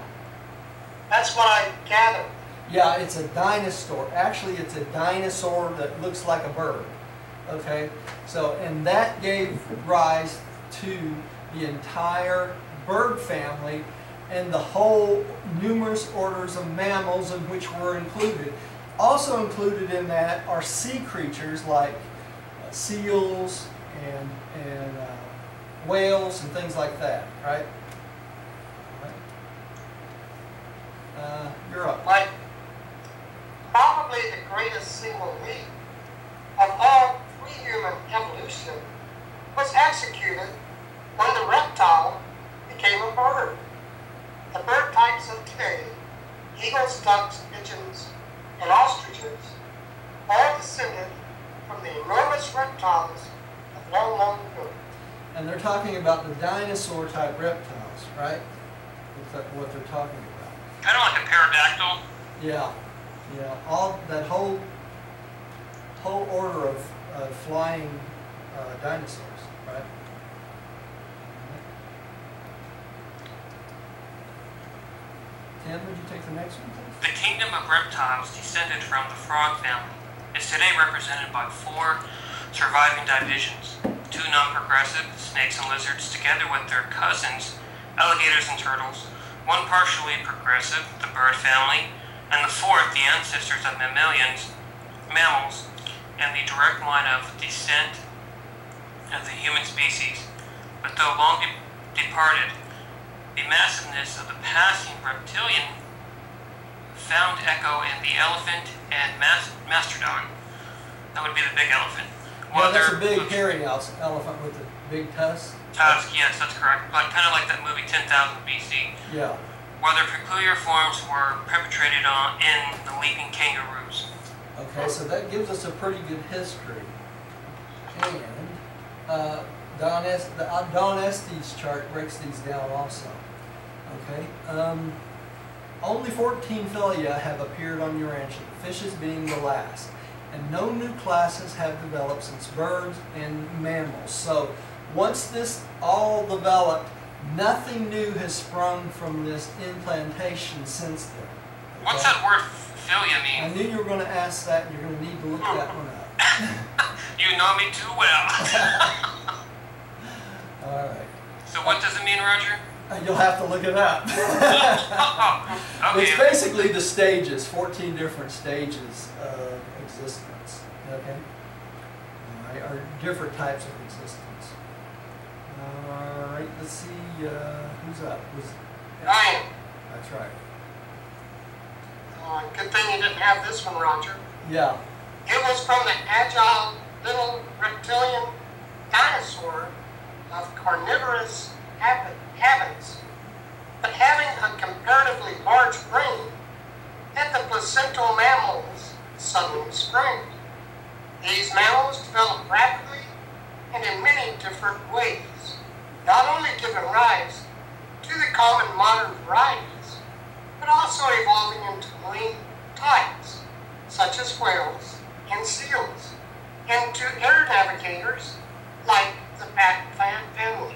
That's what I gathered. Yeah, it's a dinosaur. Actually, it's a dinosaur that looks like a bird. Okay, so, and that gave rise to the entire bird family and the whole numerous orders of mammals in which were included. Also included in that are sea creatures like seals and whales and things like that, right? You're up. Like, probably the greatest single leap of all pre-human evolution was executed when the reptile became a bird. The bird types of today, eagles, ducks, pigeons, and ostriches, all descended from the enormous reptiles of long, long ago. And they're talking about the dinosaur type reptiles, right? That's what they're talking about. Kind of like a pterodactyl. Yeah, yeah. All that whole order of flying dinosaurs, right? Tim, would you take the next one, please? The kingdom of reptiles descended from the frog family is today represented by 4 surviving divisions. 2 non-progressive, snakes and lizards, together with their cousins, alligators and turtles. 1 partially progressive, the bird family, and the 4th, the ancestors of mammals, and the direct line of descent of the human species. But though long departed, the massiveness of the passing reptilian found echo in the elephant and mastodon. That would be the big elephant. Yeah, that's a big hairy elephant with the big tusks. Tusk, yes, that's correct. But kind of like that movie 10,000 BC. Yeah. Where their peculiar forms were perpetrated in the leaping kangaroos. Okay, so that gives us a pretty good history. And Don Estes chart breaks these down also. Okay. Only 14 phyla have appeared on Urantia, the fishes being the last. And no new classes have developed since birds and mammals. So once this all developed, nothing new has sprung from this implantation since then. Okay? What's that word philia mean? I knew you were going to ask that, and you're going to need to look that one up. You know me too well. All right. So what does it mean, Roger? You'll have to look it up. Okay. It's basically the stages, 14 different stages of existence. Okay? All right, or different types of existence. All right, let's see, who's up? I am. That's right. Good thing you didn't have this one, Roger. Yeah. It was from the agile little reptilian dinosaur of carnivorous habits, but having a comparatively large brain that the placental mammals suddenly sprang. These mammals developed rapidly and in many different ways, not only giving rise to the common modern varieties, but also evolving into marine types, such as whales and seals, and to air navigators like the bat family.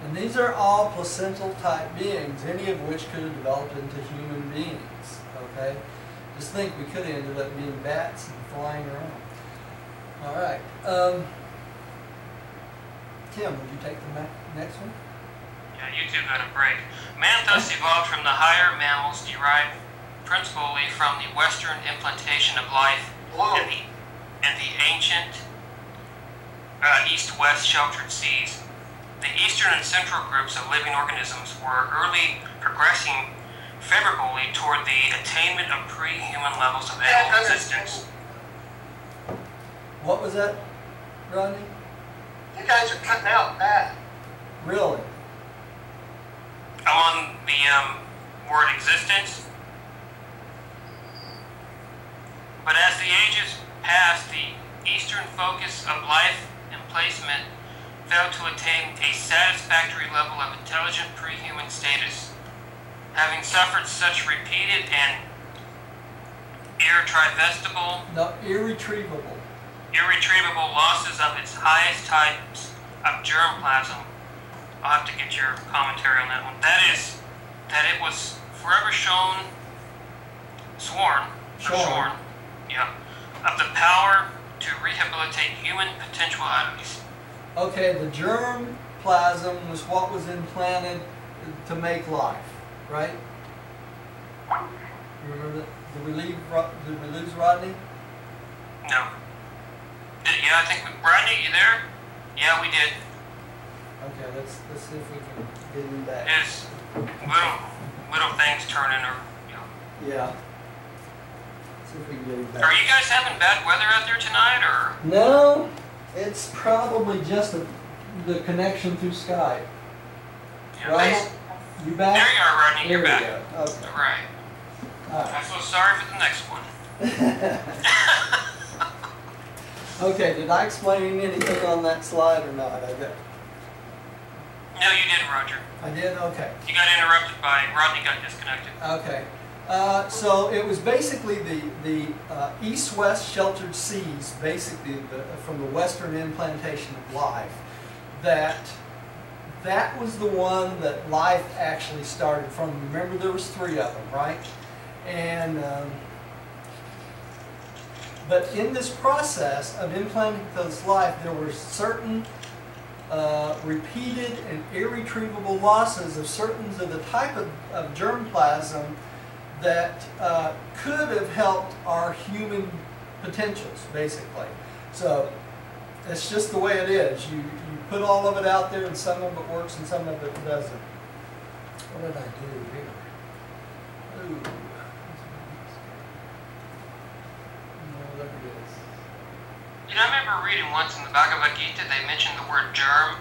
And these are all placental type beings, any of which could have developed into human beings. Okay? Just think, we could have ended up being bats and flying around. All right. Tim, would you take the next one? Yeah, you two got a break. Man thus evolved from the higher mammals, derived principally from the western implantation of life and the ancient east-west sheltered seas. The eastern and central groups of living organisms were early progressing favorably toward the attainment of pre-human levels of animal existence. What was that, Rodney? You guys are cutting out bad. Really? I'm on the word existence. But as the ages passed, the eastern focus of life emplacement failed to attain a satisfactory level of intelligent pre-human status. Having suffered such repeated and irretrievable losses of its highest types of germplasm. I'll have to get your commentary on that one. That is, that it was forever sworn, yeah, of the power to rehabilitate human potentialities. Okay, the germplasm was what was implanted to make life, right? You remember that? Did we lose Rodney? No. Yeah, I think Rodney, you there? Yeah, we did. Okay, let's see if we can get him back. It's little things turning, or Yeah. See if we can get him back. Are you guys having bad weather out there tonight, or? No, it's probably just the connection through Skype. Yeah, Right? You back? There you are, Rodney. You're There back. we go. Okay. All right. All right. I'm so sorry for the next one. Okay, did I explain anything on that slide or not? No, you didn't, Roger. I did? Okay. You got interrupted by Rodney. Got disconnected. Okay. So it was basically the east-west sheltered seas, basically from the western implantation of life, that was the one that life actually started from. Remember, there was 3 of them, right? And but in this process of implanting this life, there were certain repeated and irretrievable losses of certain of the type of germplasm that could have helped our human potentials, basically. So it's just the way it is. You put all of it out there, and some of it works and some of it doesn't. What did I do here? Ooh. No, there it is. You know, I remember reading once in the Bhagavad Gita, they mentioned the word germ,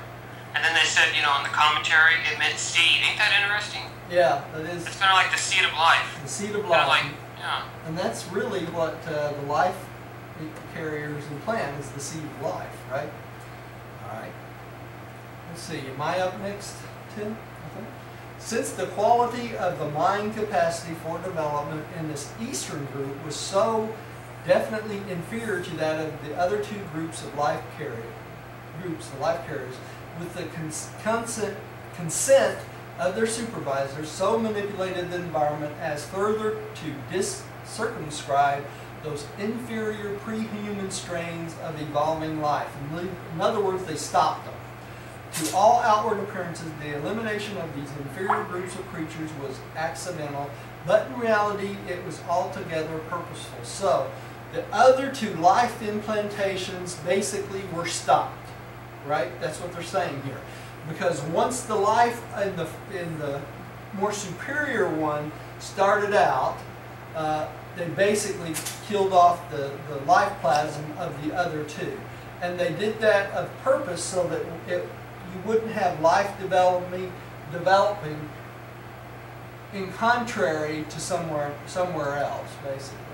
and then they said, you know, in the commentary, it meant seed. Ain't that interesting? Yeah, that is. It's kind of like the seed of life. The seed of Kind life. of like, yeah. And that's really what the life carriers implant, is the seed of life, right? All right. Let's see, am I up next, Tim? I think. Since the quality of the mind capacity for development in this eastern group was so definitely inferior to that of the other 2 groups of life carriers, with the consent of their supervisors, so manipulated the environment as further to circumscribe those inferior pre-human strains of evolving life. In other words, they stopped them. To all outward appearances, the elimination of these inferior groups of creatures was accidental, but in reality it was altogether purposeful. So the other 2 life implantations basically were stopped, right? That's what they're saying here. Because once the life in the more superior one started out, they basically killed off the life plasm of the other 2. And they did that of purpose so that you wouldn't have life developing in contrary to somewhere else, basically.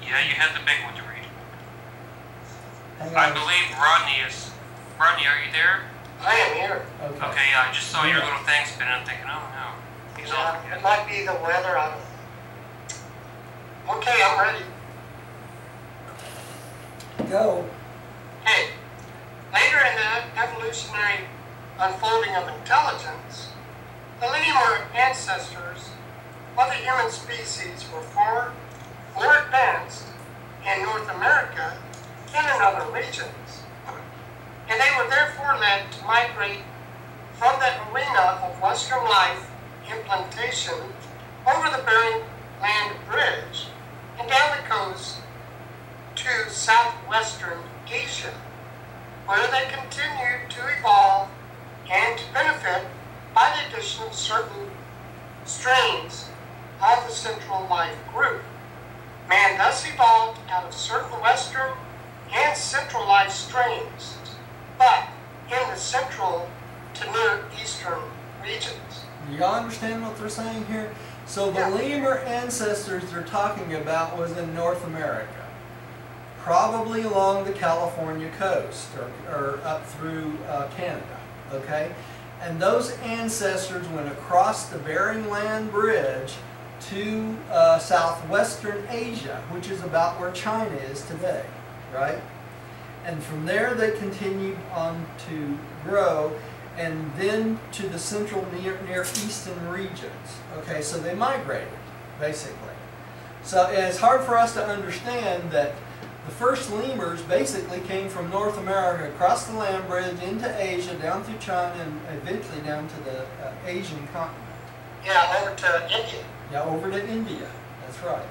Yeah, you had the big one to read. Hang I on. believe Rodney is. Rodney, are you there? I am here. Okay, yeah, I just saw your little thing spinning. I'm thinking, oh no. He's off It again. might be the weather. Okay, I'm ready. Go. Okay. Later where in the evolutionary unfolding of intelligence, the lemur ancestors of the human species were far more advanced in North America than in other regions. And they were therefore led to migrate from the arena of Western life implantation over the Bering Land Bridge and down the coast to southwestern Asia, where they continued to evolve and to benefit by the addition of certain strains of the Central Life group. Man thus evolved out of certain Western and Central Life strains, but in the Central to Near Eastern regions. Do y'all understand what they're saying here? So the lemur ancestors they're talking about was in North America, probably along the California coast or up through Canada, okay? And those ancestors went across the Bering Land Bridge to southwestern Asia, which is about where China is today, right? And from there they continued on to grow, and then to the central near eastern regions. Okay, so they migrated, basically. So it's hard for us to understand that the first lemurs basically came from North America, across the land bridge, into Asia, down through China, and eventually down to the Asian continent. Yeah, over to India. Yeah, over to India. That's right.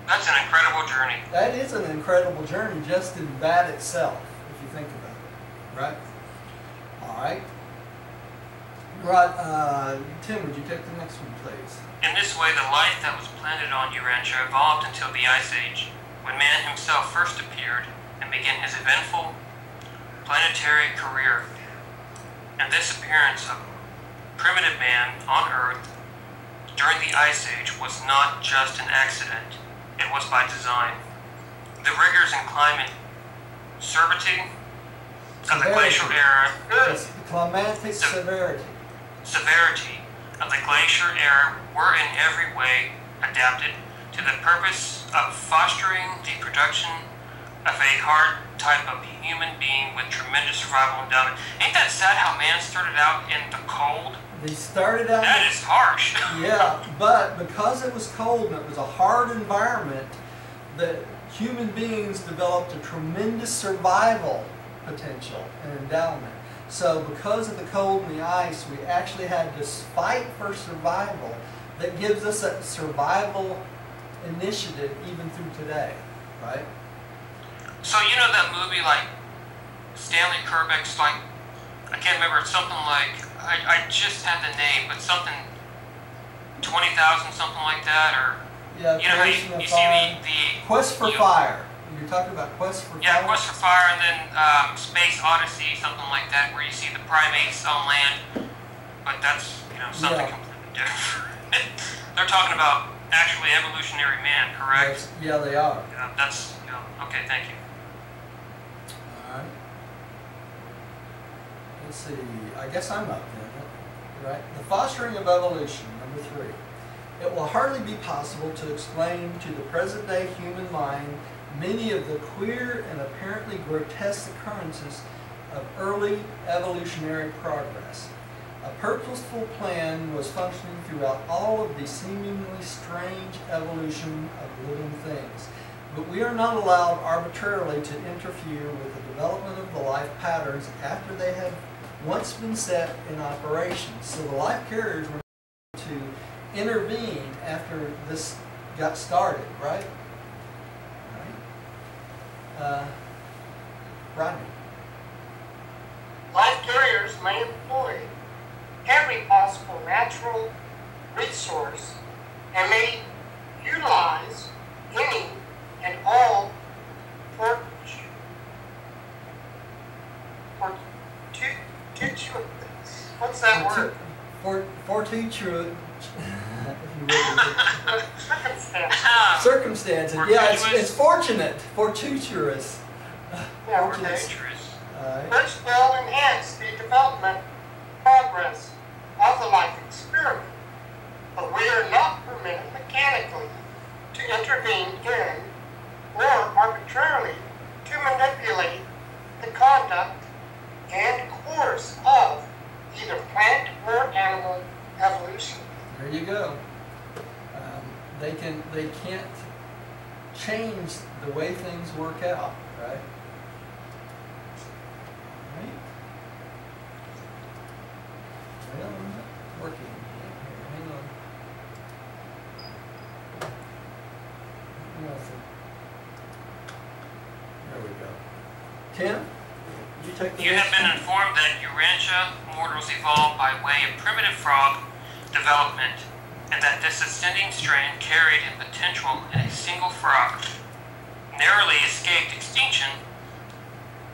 That's an incredible journey. That is an incredible journey just in that itself, if you think about it. Right? All right. Right, Tim, would you take the next one, please? In this way, the life that was planted on Urantia evolved until the Ice Age, when man himself first appeared and began his eventful planetary career. And this appearance of primitive man on Earth during the Ice Age was not just an accident, it was by design. The rigors in climate servitude of the glacial era, climatic severity of the glacier era were in every way adapted to the purpose of fostering the production of a hard type of human being with tremendous survival endowment. Ain't that sad how man started out in the cold? They started out... That is harsh. Yeah, but because it was cold and it was a hard environment, that human beings developed a tremendous survival potential and endowment. So because of the cold and the ice, we actually had to fight for survival. That gives us a survival initiative even through today, right? So you know that movie, like Stanley Kubrick's, like, I can't remember, it's something like, I just had the name, but something 20,000, something like that, or yeah, you know how you see the Quest for Fire. You're talking about Quest for Fire? Yeah, Quest for Fire, and then Space Odyssey, something like that, where you see the primates on land, but that's, you know, something completely different. They're talking about actually evolutionary man, correct? Yeah, they are. Yeah, that's, you know, okay, thank you. Alright. Let's see, I guess I'm up then, right? The fostering of evolution, number 3. It will hardly be possible to explain to the present-day human mind many of the queer and apparently grotesque occurrences of early evolutionary progress. A purposeful plan was functioning throughout all of the seemingly strange evolution of living things. But we are not allowed arbitrarily to interfere with the development of the life patterns after they have once been set in operation. So the life carriers were to intervene after this got started, right? Rodney. Life carriers may employ every possible natural resource and may utilize any and all what's that word? Fortuitous. Circumstances. Circumstances. Yeah, it's fortunate. Fortuitous. Yeah, Fortuitous. Which will enhance the development progress of the life experiment. But we are not permitted mechanically to intervene in or arbitrarily to manipulate the conduct and course of either plant or animal evolution. There you go. They can't change the way things work out, right? Right? Well, I'm not working here. Hang on. Nothing. There we go. Tim, you take the You have been informed that Urantia mortals evolved by way of primitive frog development, and that this ascending strain carried in potential in a single frog narrowly escaped extinction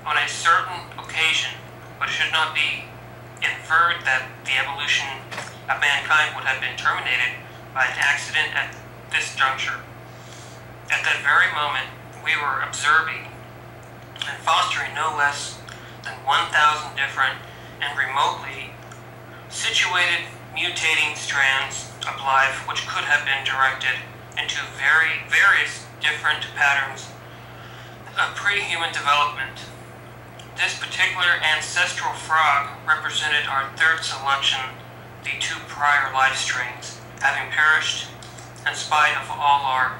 on a certain occasion, but it should not be inferred that the evolution of mankind would have been terminated by an accident at this juncture. At that very moment, we were observing and fostering no less than 1,000 different and remotely situated mutating strands of life which could have been directed into various different patterns of pre-human development. This particular ancestral frog represented our third selection, the two prior life strains, having perished in spite of all our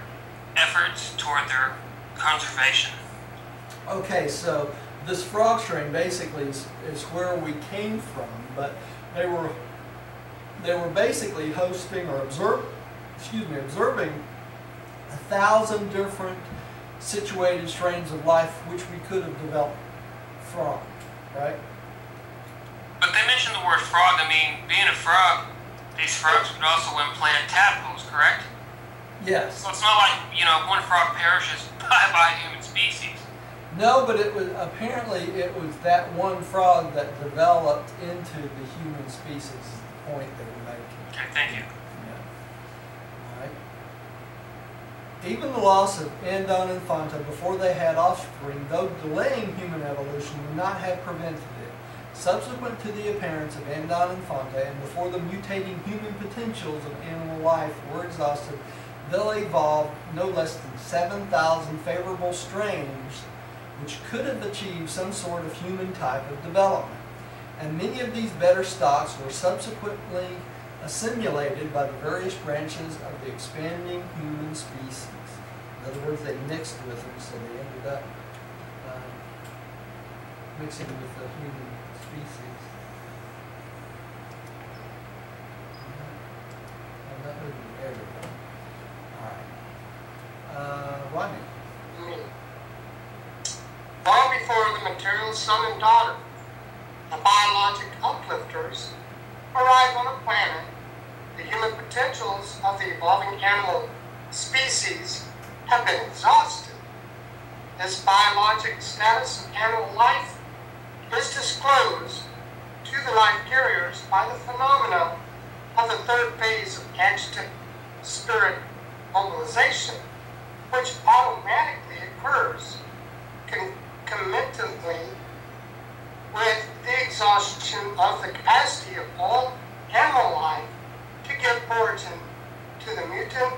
efforts toward their conservation. Okay, so this frog strain basically is where we came from, but they were basically hosting or observing 1,000 different situated strains of life which we could have developed from, right? But they mentioned the word frog. I mean, being a frog, these frogs would also implant tadpoles, correct? Yes. So it's not like, one frog perishes by human species. No, but it was that one frog that developed into the human species is the point that we're making. Okay, thank you. Yeah. All right. Even the loss of Andon and Fonta before they had offspring, though delaying human evolution, would not have prevented it. Subsequent to the appearance of Andon and Fonta, and before the mutating human potentials of animal life were exhausted, they'll evolve no less than 7,000 favorable strains which could have achieved some sort of human type of development. And many of these better stocks were subsequently assimilated by the various branches of the expanding human species. In other words, they mixed with them, so they ended up mixing with the human species. I'm not moving everything. All right. Rodney. Long before the material son and daughter, the biologic uplifters, arrive on a planet, the human potentials of the evolving animal species have been exhausted. This biologic status of animal life is disclosed to the life carriers by the phenomena of the third phase of adjutant spirit mobilization, which automatically occurs concomitantly with the exhaustion of the capacity of all animal life to give origin to the mutant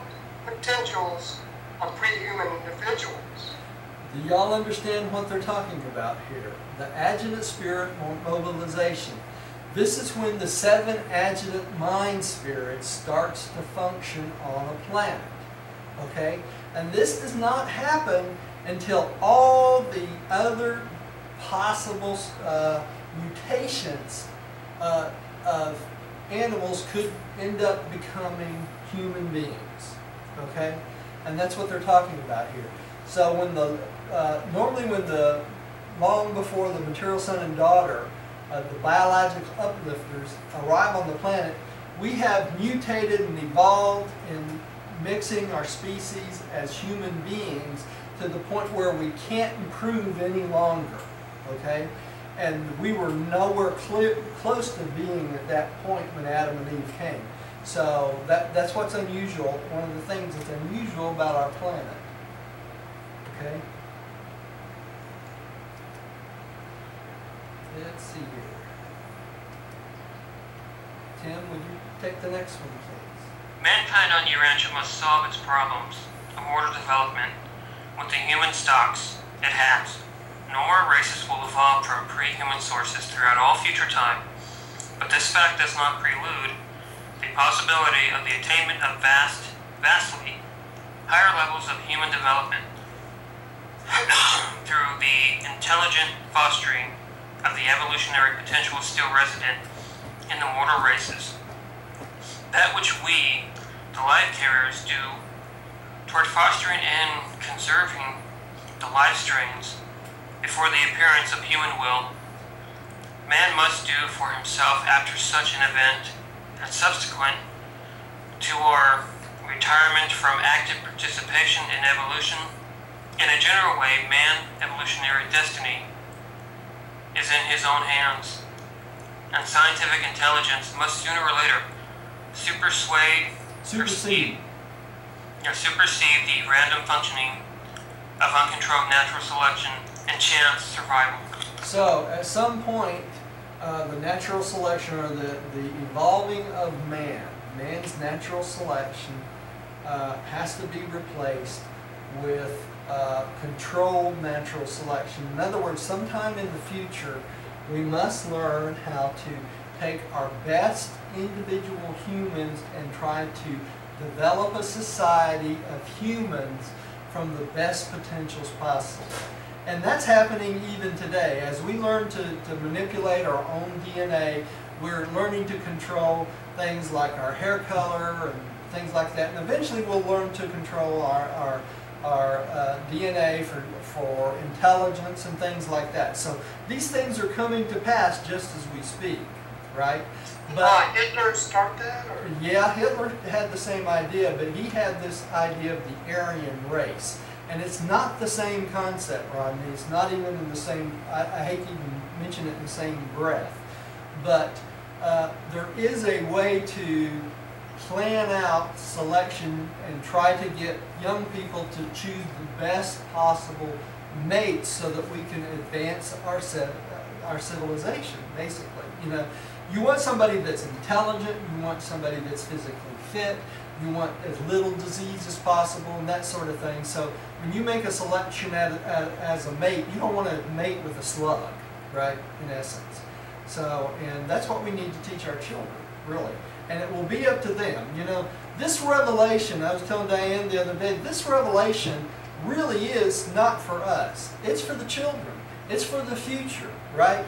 potentials of pre-human individuals. Do y'all understand what they're talking about here? The adjutant spirit mobilization. This is when the 7 adjutant mind spirits starts to function on a planet. Okay? And this does not happen until all the other possible mutations of animals could end up becoming human beings. Okay? And that's what they're talking about here. So when normally when long before the material son and daughter, the biological uplifters arrive on the planet, we have mutated and evolved in mixing our species as human beings to the point where we can't improve any longer, okay? And we were nowhere close to being at that point when Adam and Eve came. So that's what's unusual, one of the things that's unusual about our planet, okay? Let's see here. Tim, would you take the next one, please? Mankind on Urantia must solve its problems of order development with the human stocks it has, nor races will evolve from pre-human sources throughout all future time. But this fact does not prelude the possibility of the attainment of vastly higher levels of human development through the intelligent fostering of the evolutionary potential still resident in the mortal races. That which we, the life carriers, do toward fostering and conserving the life strains before the appearance of human will, man must do for himself after such an event and subsequent to our retirement from active participation in evolution. In a general way, man's evolutionary destiny is in his own hands, and scientific intelligence must sooner or later supersede the random functioning of uncontrolled natural selection and chance survival. So, at some point, the natural selection, or the evolving of man's natural selection, has to be replaced with controlled natural selection. In other words, sometime in the future, we must learn how to take our best individual humans and try to develop a society of humans from the best potentials possible. And that's happening even today. As we learn to manipulate our own DNA, we're learning to control things like our hair color and things like that. And eventually we'll learn to control our DNA for intelligence and things like that. So these things are coming to pass just as we speak, right? But Hitler start that? Or? Yeah, Hitler had the same idea, but he had this idea of the Aryan race. And it's not the same concept, Rodney. It's not even in the same, I hate to even mention it in the same breath. But there is a way to plan out selection and try to get young people to choose the best possible mates so that we can advance our civilization, basically. You know, you want somebody that's intelligent, you want somebody that's physically fit, you want as little disease as possible and that sort of thing. So when you make a selection as a mate, you don't want to mate with a slug, right, in essence. So, and that's what we need to teach our children, really. And it will be up to them. You know, this revelation, I was telling Diane the other day, this revelation really is not for us. It's for the children. It's for the future, right?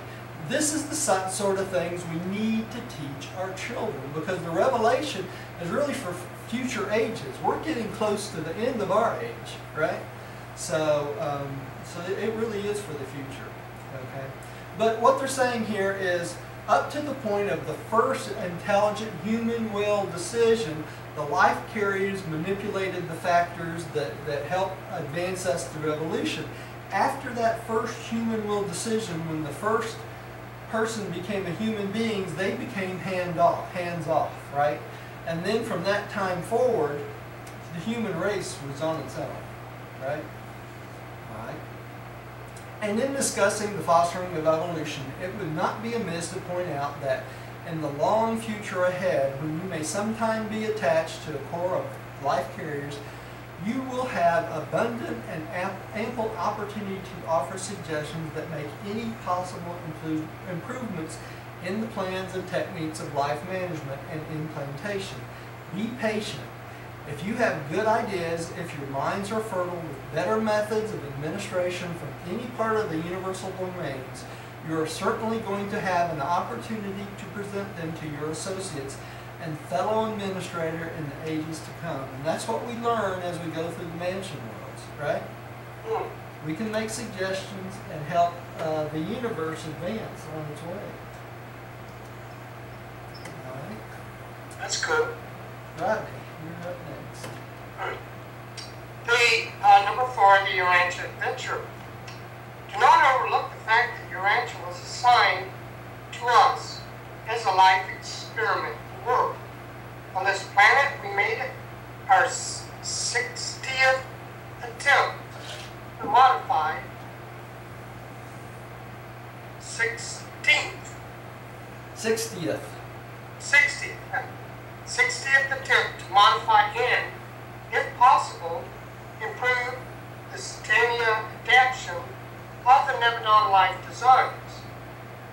This is the sort of things we need to teach our children, because the revelation is really for future ages. We're getting close to the end of our age, right? So, so it really is for the future, okay? But what they're saying here is, up to the point of the first intelligent human will decision, the life carriers manipulated the factors that help advance us through evolution. After that first human will decision, when the first person became a human being, they became hands off, right? And then from that time forward, the human race was on its own, right? All right. And in discussing the fostering of evolution, it would not be amiss to point out that in the long future ahead, when you may sometime be attached to a corps of life carriers, you will have abundant and ample opportunity to offer suggestions that make any possible improvements in the plans and techniques of life management and implantation. Be patient. If you have good ideas, if your minds are fertile with better methods of administration from any part of the universal domains, you are certainly going to have an opportunity to present them to your associates and fellow administrator in the ages to come. And that's what we learn as we go through the mansion worlds, right? We can make suggestions and help the universe advance on its way. All right. That's good. Rodney, you're up next. Number 4, the Urantia adventure. Do not overlook the fact that Urantia was assigned to us as a life experiment work. On this planet, we made our 60th attempt to modify 60th attempt to modify and, if possible, improve the Satania adaptation of the Nebadon life designs.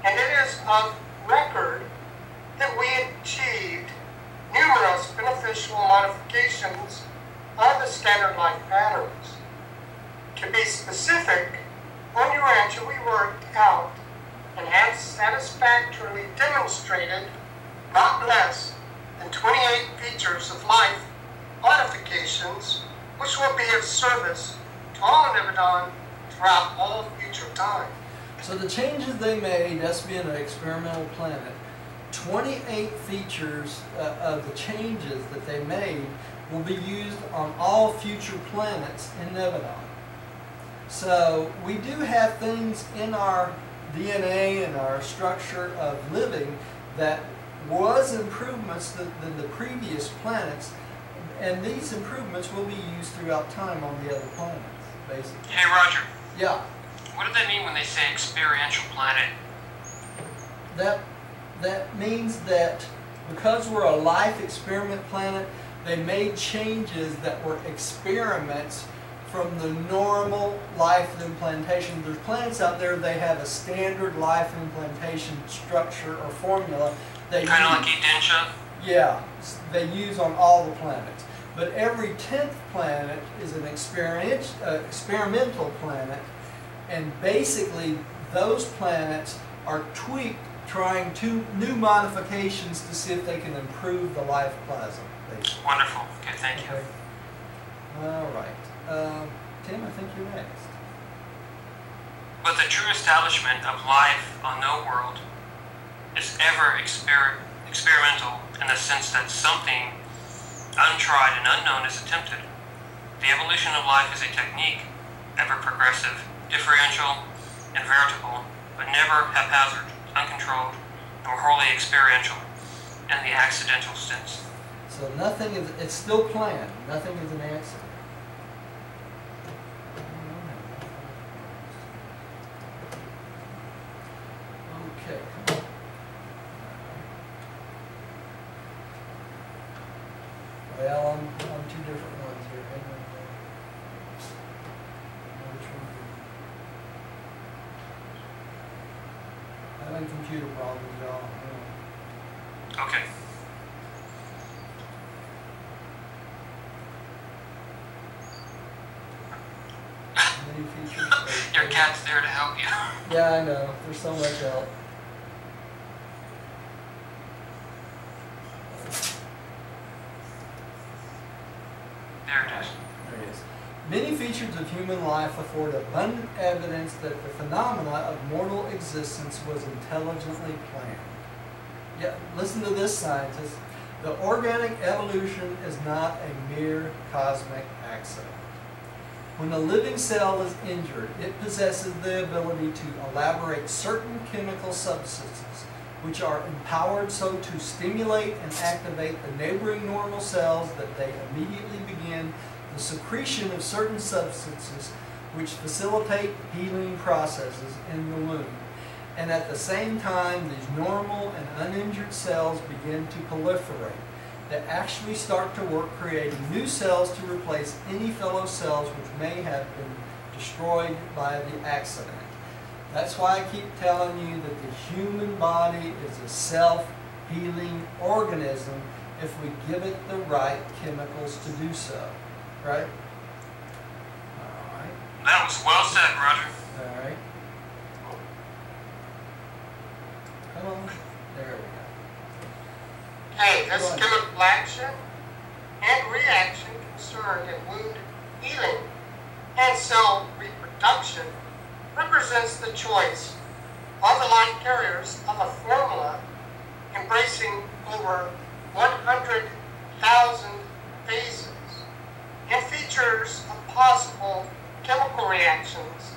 And it is of record that we achieved numerous beneficial modifications of the standard life patterns. To be specific, on Urantia we worked out and have satisfactorily demonstrated not less than 28 features of life modifications which will be of service to all Nebadon throughout all future time. So the changes they made, us being an experimental planet, 28 features of the changes that they made will be used on all future planets in Nebadon. So we do have things in our DNA and our structure of living that was improvements than the previous planets, and these improvements will be used throughout time on the other planets, basically. Hey, Roger. Yeah. What do they mean when they say experiential planet? That means that because we're a life experiment planet, they made changes that were experiments from the normal life implantation. There's planets out there, they have a standard life implantation structure or formula. Kind of like Edentia? Yeah, they use on all the planets. But every 10th planet is an experimental planet, and basically those planets are tweaked, trying new modifications to see if they can improve the life plasma. Basically. Wonderful. Okay, thank you. Okay. All right. Tim, I think you're next. But the true establishment of life on no world is ever experimental in the sense that something untried and unknown is attempted. The evolution of life is a technique, ever progressive, differential, and veritable, but never haphazard, uncontrolled, nor wholly experiential in the accidental sense. So nothing is, it's still planned. Nothing is an accident. Okay, come on. Well, I'm two different ones here. Hang on. Which one? I'm having computer problems, y'all. Okay. Many features. Your cat's there to help you. Yeah, I know. There's so much help. There it is. There it is. Many features of human life afford abundant evidence that the phenomena of mortal existence was intelligently planned. Yeah, listen to this, scientists. The organic evolution is not a mere cosmic accident. When a living cell is injured, it possesses the ability to elaborate certain chemical substances which are empowered so to stimulate and activate the neighboring normal cells that they immediately begin the secretion of certain substances which facilitate healing processes in the womb. And at the same time, these normal and uninjured cells begin to proliferate. They actually start to work creating new cells to replace any fellow cells which may have been destroyed by the accident. That's why I keep telling you that the human body is a self-healing organism if we give it the right chemicals to do so. Right? All right. That was well said, Roger. All right. Come on. There we go. Okay, this chemical action and reaction concerned in wound healing and cell reproduction represents the choice of the light carriers of a formula embracing over 100,000 phases and features of possible chemical reactions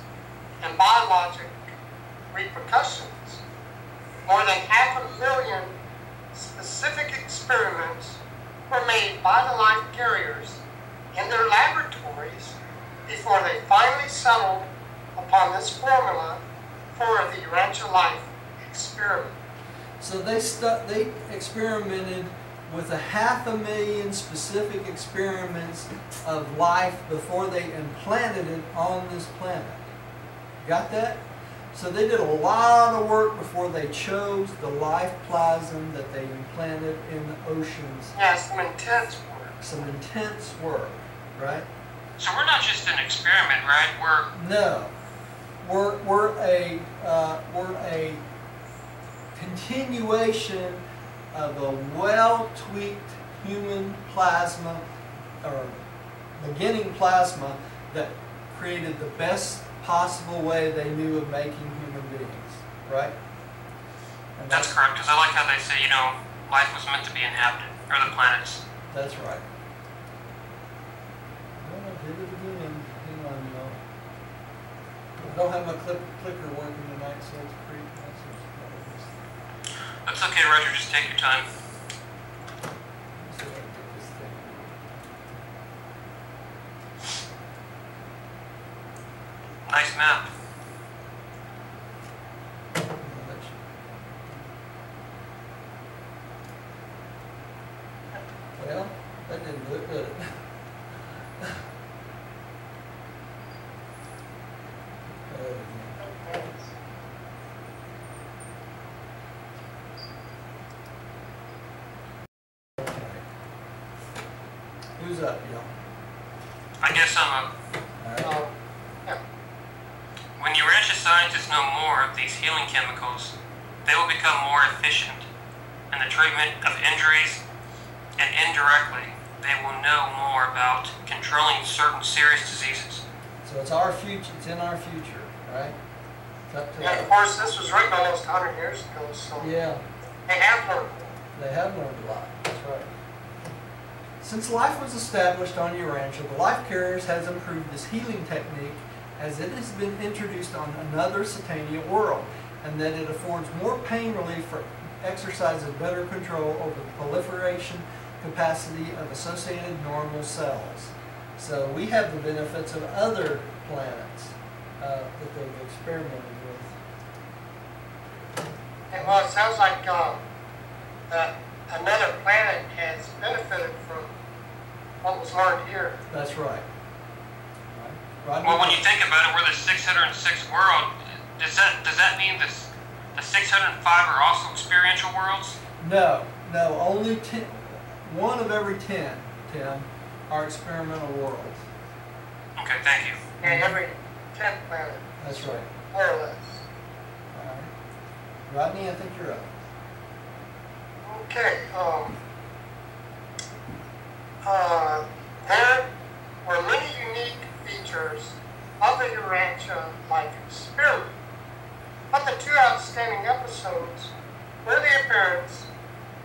and biologic repercussions. More than 500,000 specific experiments were made by the life carriers in their laboratories before they finally settled upon this formula for the Urantia life experiment. So they experimented with 500,000 specific experiments of life before they implanted it on this planet. Got that? So they did a lot of work before they chose the life plasm that they implanted in the oceans. Yeah, some intense work. Some intense work, right? So we're not just an experiment, right? No. We're a continuation of a well-tweaked human plasma, or beginning plasma, that created the best possible way they knew of making human beings, right? And That's correct, because I like how they say, you know, life was meant to be inhabited, or the planets. That's right. Well, I did it again. Hang on, y'all. I don't have my clicker working tonight, so it's pretty. That's okay, Roger, just take your time. Let's see if I can get this thing. Nice map. Well, that didn't look good. Who's up, y'all? I guess I'm up. All right. Yeah. When Urantia scientists know more of these healing chemicals, they will become more efficient in the treatment of injuries, and indirectly, they will know more about controlling certain serious diseases. So it's our future. It's in our future, right? It's up to Yeah, us. of course, this was written almost 100 years ago, so Yeah, they have learned. they have learned a lot. That's right. Since life was established on Urantia, the Life Carriers has improved this healing technique as it has been introduced on another Satania world, and that it affords more pain relief for exercises better control over the proliferation capacity of associated normal cells. So we have the benefits of other planets that they've experimented with. And well, it sounds like that another planet has benefited from what was learned here. That's right. Rodney? Well, when you think about it, we're the 606th world. Does that mean the 605 are also experiential worlds? No, only 10, one of every 10, Tim, are experimental worlds. Okay, thank you. And every 10th planet, That's right. more or less. All right. Rodney, I think you're up. Okay. There were many unique features of the Urantia life experiment, but the two outstanding episodes were the appearance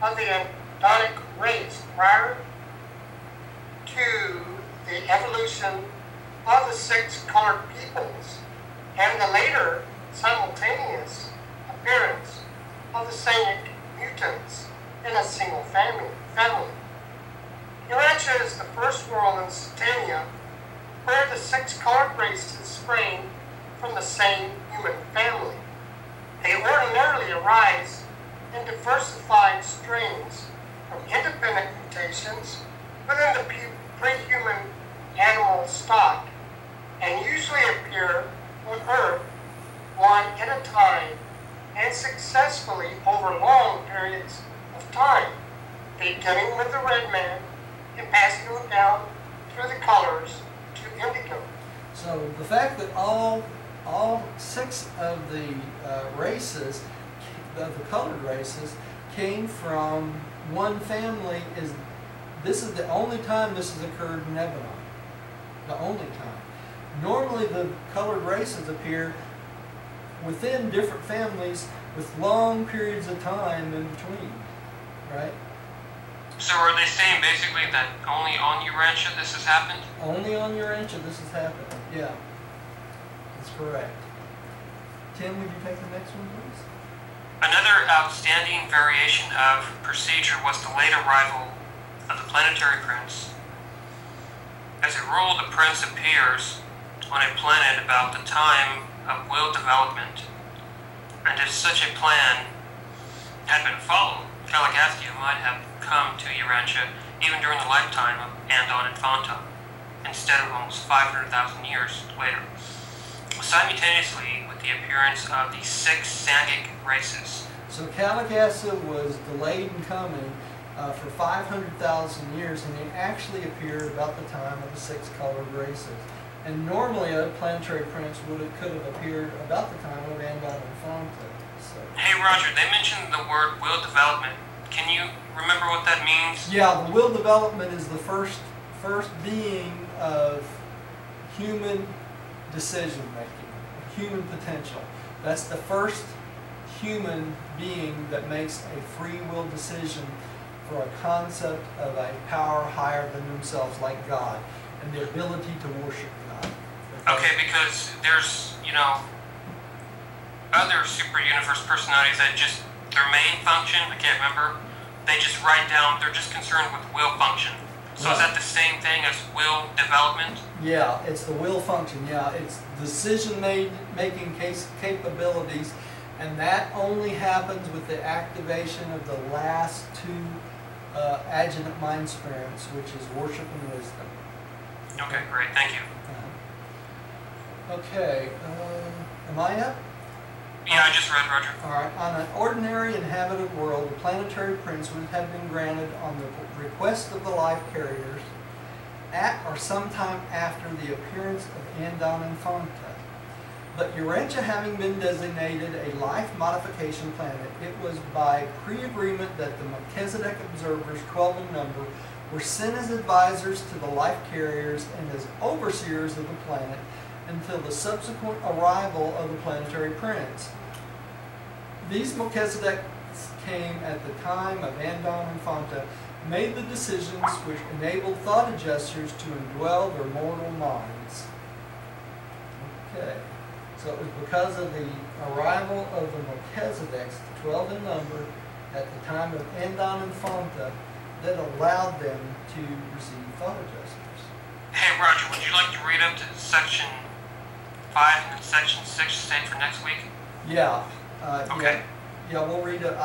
of the Andonic race prior to the evolution of the 6 colored peoples, and the later simultaneous appearance of the Saic mutants in a single family. Urantia is the first world in Satania where the 6 colored races sprang from the same human family. They ordinarily arise in diversified strains from independent mutations within the pre-human animal stock, and usually appear on Earth one at a time and successfully over long periods of time, beginning with the red man and passing on down through the colors to indigo. So the fact that all 6 of the races, of the colored races, came from one family this is the only time this has occurred in Lebanon. The only time. Normally the colored races appear within different families with long periods of time in between, right? So are they saying basically that only on Urantia this has happened? Only on Urantia this has happened, yeah. That's correct. Tim, would you take the next one, please? Another outstanding variation of procedure was the late arrival of the planetary prince. As a rule, the prince appears on a planet about the time of will development, and if such a plan had been followed, Caligastia might have come to Urantia even during the lifetime of Andon and Fonta, instead of almost 500,000 years later. simultaneously with the appearance of the 6 Sangic races. So Kallikasa was delayed in coming for 500,000 years, and it actually appeared about the time of the 6 colored races. And normally a planetary prince could have appeared about the time of Andon and Fonta. So. Hey Roger, they mentioned the word will development. Can you remember what that means? Yeah, the will development is the first being of human decision making, human potential. That's the first human being that makes a free will decision for a concept of a power higher than themselves, like God, and the ability to worship God. Okay, because there's, other super universe personalities that just, their main function, I can't remember, they just write down, they're just concerned with will function. So is that the same thing as will development? Yeah, it's the will function, yeah. It's decision-making capabilities, and that only happens with the activation of the last 2 adjunct mind spirits, which is worship and wisdom. Okay, great, thank you. Okay, am I up? Yeah, I just read, Roger. All right. On an ordinary inhabited world, the planetary prince would have been granted on the request of the life carriers at or sometime after the appearance of Andon and Fonta. But Urantia having been designated a life modification planet, it was by pre-agreement that the Melchizedek observers, 12 in number, were sent as advisors to the life carriers and as overseers of the planet until the subsequent arrival of the planetary prince. These Melchizedeks came at the time of Andon and Fonta, made the decisions which enabled thought adjusters to indwell their mortal minds. Okay, so it was because of the arrival of the Melchizedeks, 12 in number, at the time of Andon and Fonta, that allowed them to receive thought adjusters. Hey Roger, would you like to read up to section 5 and then section 6 stay for next week? Yeah. Okay. Yeah, we'll read it.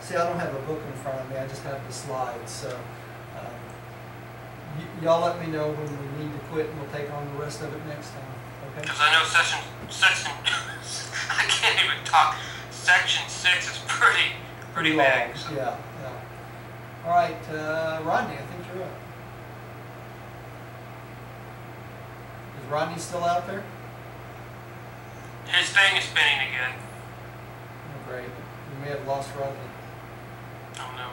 See, I don't have a book in front of me. I just have the slides. So y'all let me know when we need to quit, and we'll take on the rest of it next time. Okay? Because I know section I can't even talk. Section 6 is pretty big. Long. So. Yeah. All right, Rodney, I think you're up. Is Rodney still out there? His thing is spinning again. Oh, great. We may have lost Rodney. Oh no.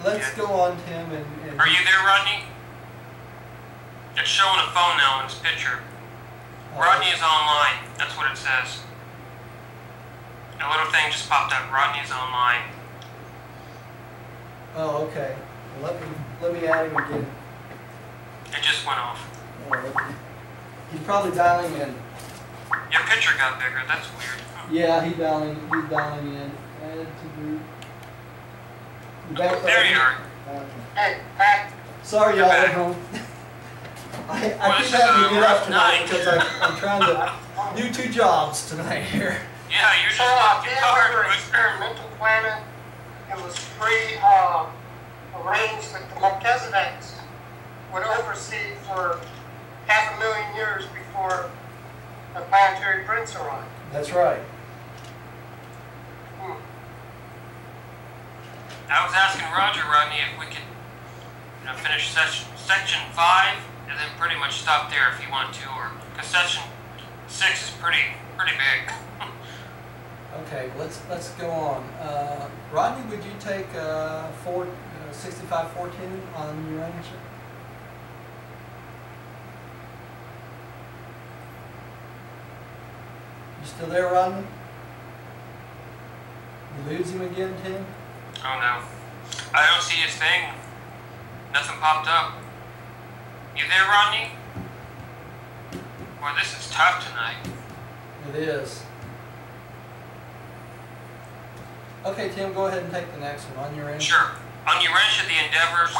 Let's go on, Tim. And are you there, Rodney? It's showing a phone now in this picture. Rodney is online. That's what it says. A little thing just popped up. Rodney is online. Oh, okay. Well, let me add him again. It just went off. He's probably dialing in. Your picture got bigger. That's weird. Yeah, he's dialing in. Add to group. There you are. Hey, Pat. Sorry, y'all at home. I keep having to get up tonight because I'm trying to do 2 jobs tonight here. Yeah, you're So, just they tired. were an experimental planet. It was arranged that the Melchizedeks would oversee for 500,000 years before the planetary prince arrived. That's right. I was asking Roger, Rodney, if we could finish section 5 and then pretty much stop there if you want to, or because section 6 is pretty big. Okay, let's go on. Rodney, would you take 6514 on your answer? You still there, Rodney? You lose him again, Tim? Oh no. I don't see his thing. Nothing popped up. You there, Rodney? Boy, this is tough tonight. It is. Okay, Tim, go ahead and take the next one on your answer. Sure. On Urantia, the endeavors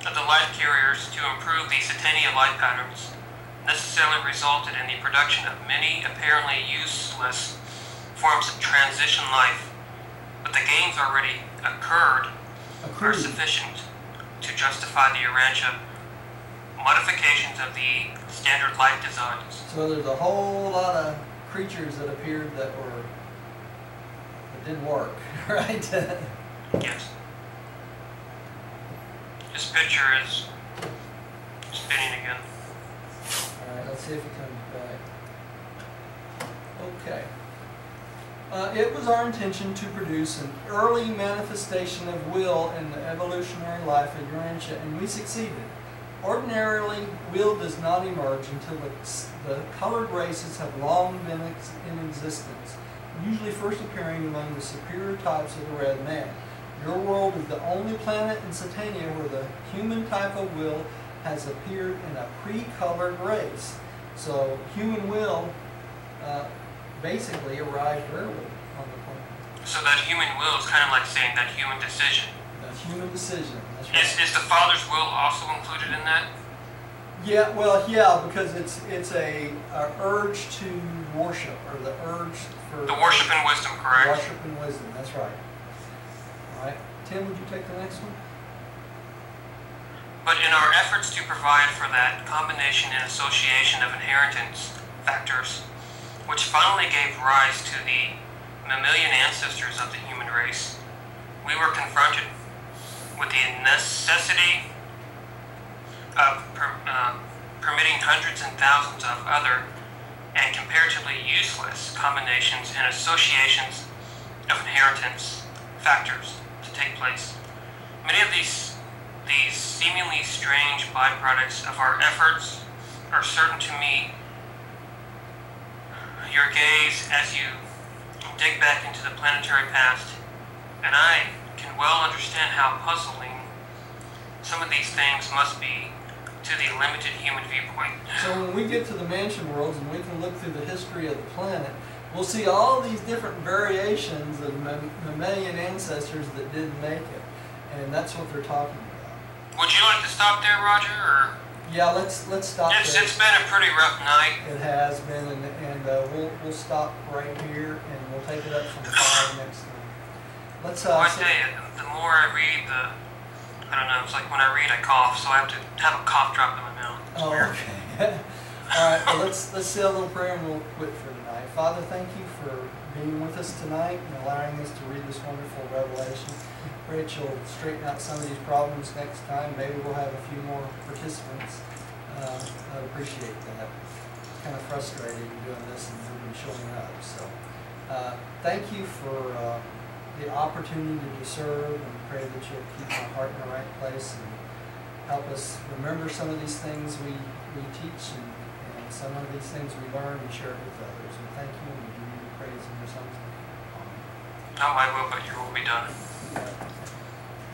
of the life carriers to improve the Satania life patterns necessarily resulted in the production of many apparently useless forms of transition life, but the gains already occurred are sufficient to justify the Urantia modifications of the standard light designs. So there's a whole lot of creatures that appeared that didn't work, right? Yes. This picture is spinning again. Alright, let's see if it comes back. Okay. It was our intention to produce an early manifestation of will in the evolutionary life of Urantia, and we succeeded. Ordinarily, will does not emerge until the colored races have long been in existence, usually first appearing among the superior types of the red man. Your world is the only planet in Satania where the human type of will has appeared in a pre-colored race. So human will basically arrived early on the planet. So that human will is kind of like saying that human decision. That human decision. That's right. Is the Father's will also included in that? Yeah, well, yeah, because it's a urge to worship, or the urge for The worship and wisdom, correct? worship and wisdom. That's right. All right, Tim, would you take the next one? But in our efforts to provide for that combination and association of inheritance factors, which finally gave rise to the mammalian ancestors of the human race, we were confronted with the necessity of permitting hundreds and thousands of other and comparatively useless combinations and associations of inheritance factors to take place. Many of these seemingly strange byproducts of our efforts are certain to meet your gaze as you dig back into the planetary past, and I can well understand how puzzling some of these things must be to the limited human viewpoint. So when we get to the mansion worlds and we can look through the history of the planet, we'll see all these different variations of mammalian ancestors that didn't make it, and that's what they're talking about. Would you like to stop there, Roger, or? Yeah, let's stop there. It's been a pretty rough night. It has been, and we'll stop right here, and we'll take it up from 5 next time. Let's. Well, I tell you, the more I read, I don't know. It's like when I read, I cough, so I have to have a cough drop in my mouth. It's weird. Okay. All right. Well, let's say a little prayer, and we'll quit for tonight. Father, thank you for being with us tonight and allowing us to read this wonderful revelation. Pray that you'll straighten out some of these problems next time. Maybe we'll have a few more participants. I'd appreciate that. It's kind of frustrating doing this and nobody showing up. So thank you for the opportunity to serve, and pray that you'll keep my heart in the right place and help us remember some of these things we teach, and some of these things we learn and share it with others. And thank you, and we give you praise in your son's name. Amen. Not my will, but your will be done.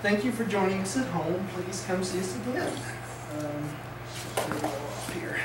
Thank you for joining us at home. Please come see us again. Here.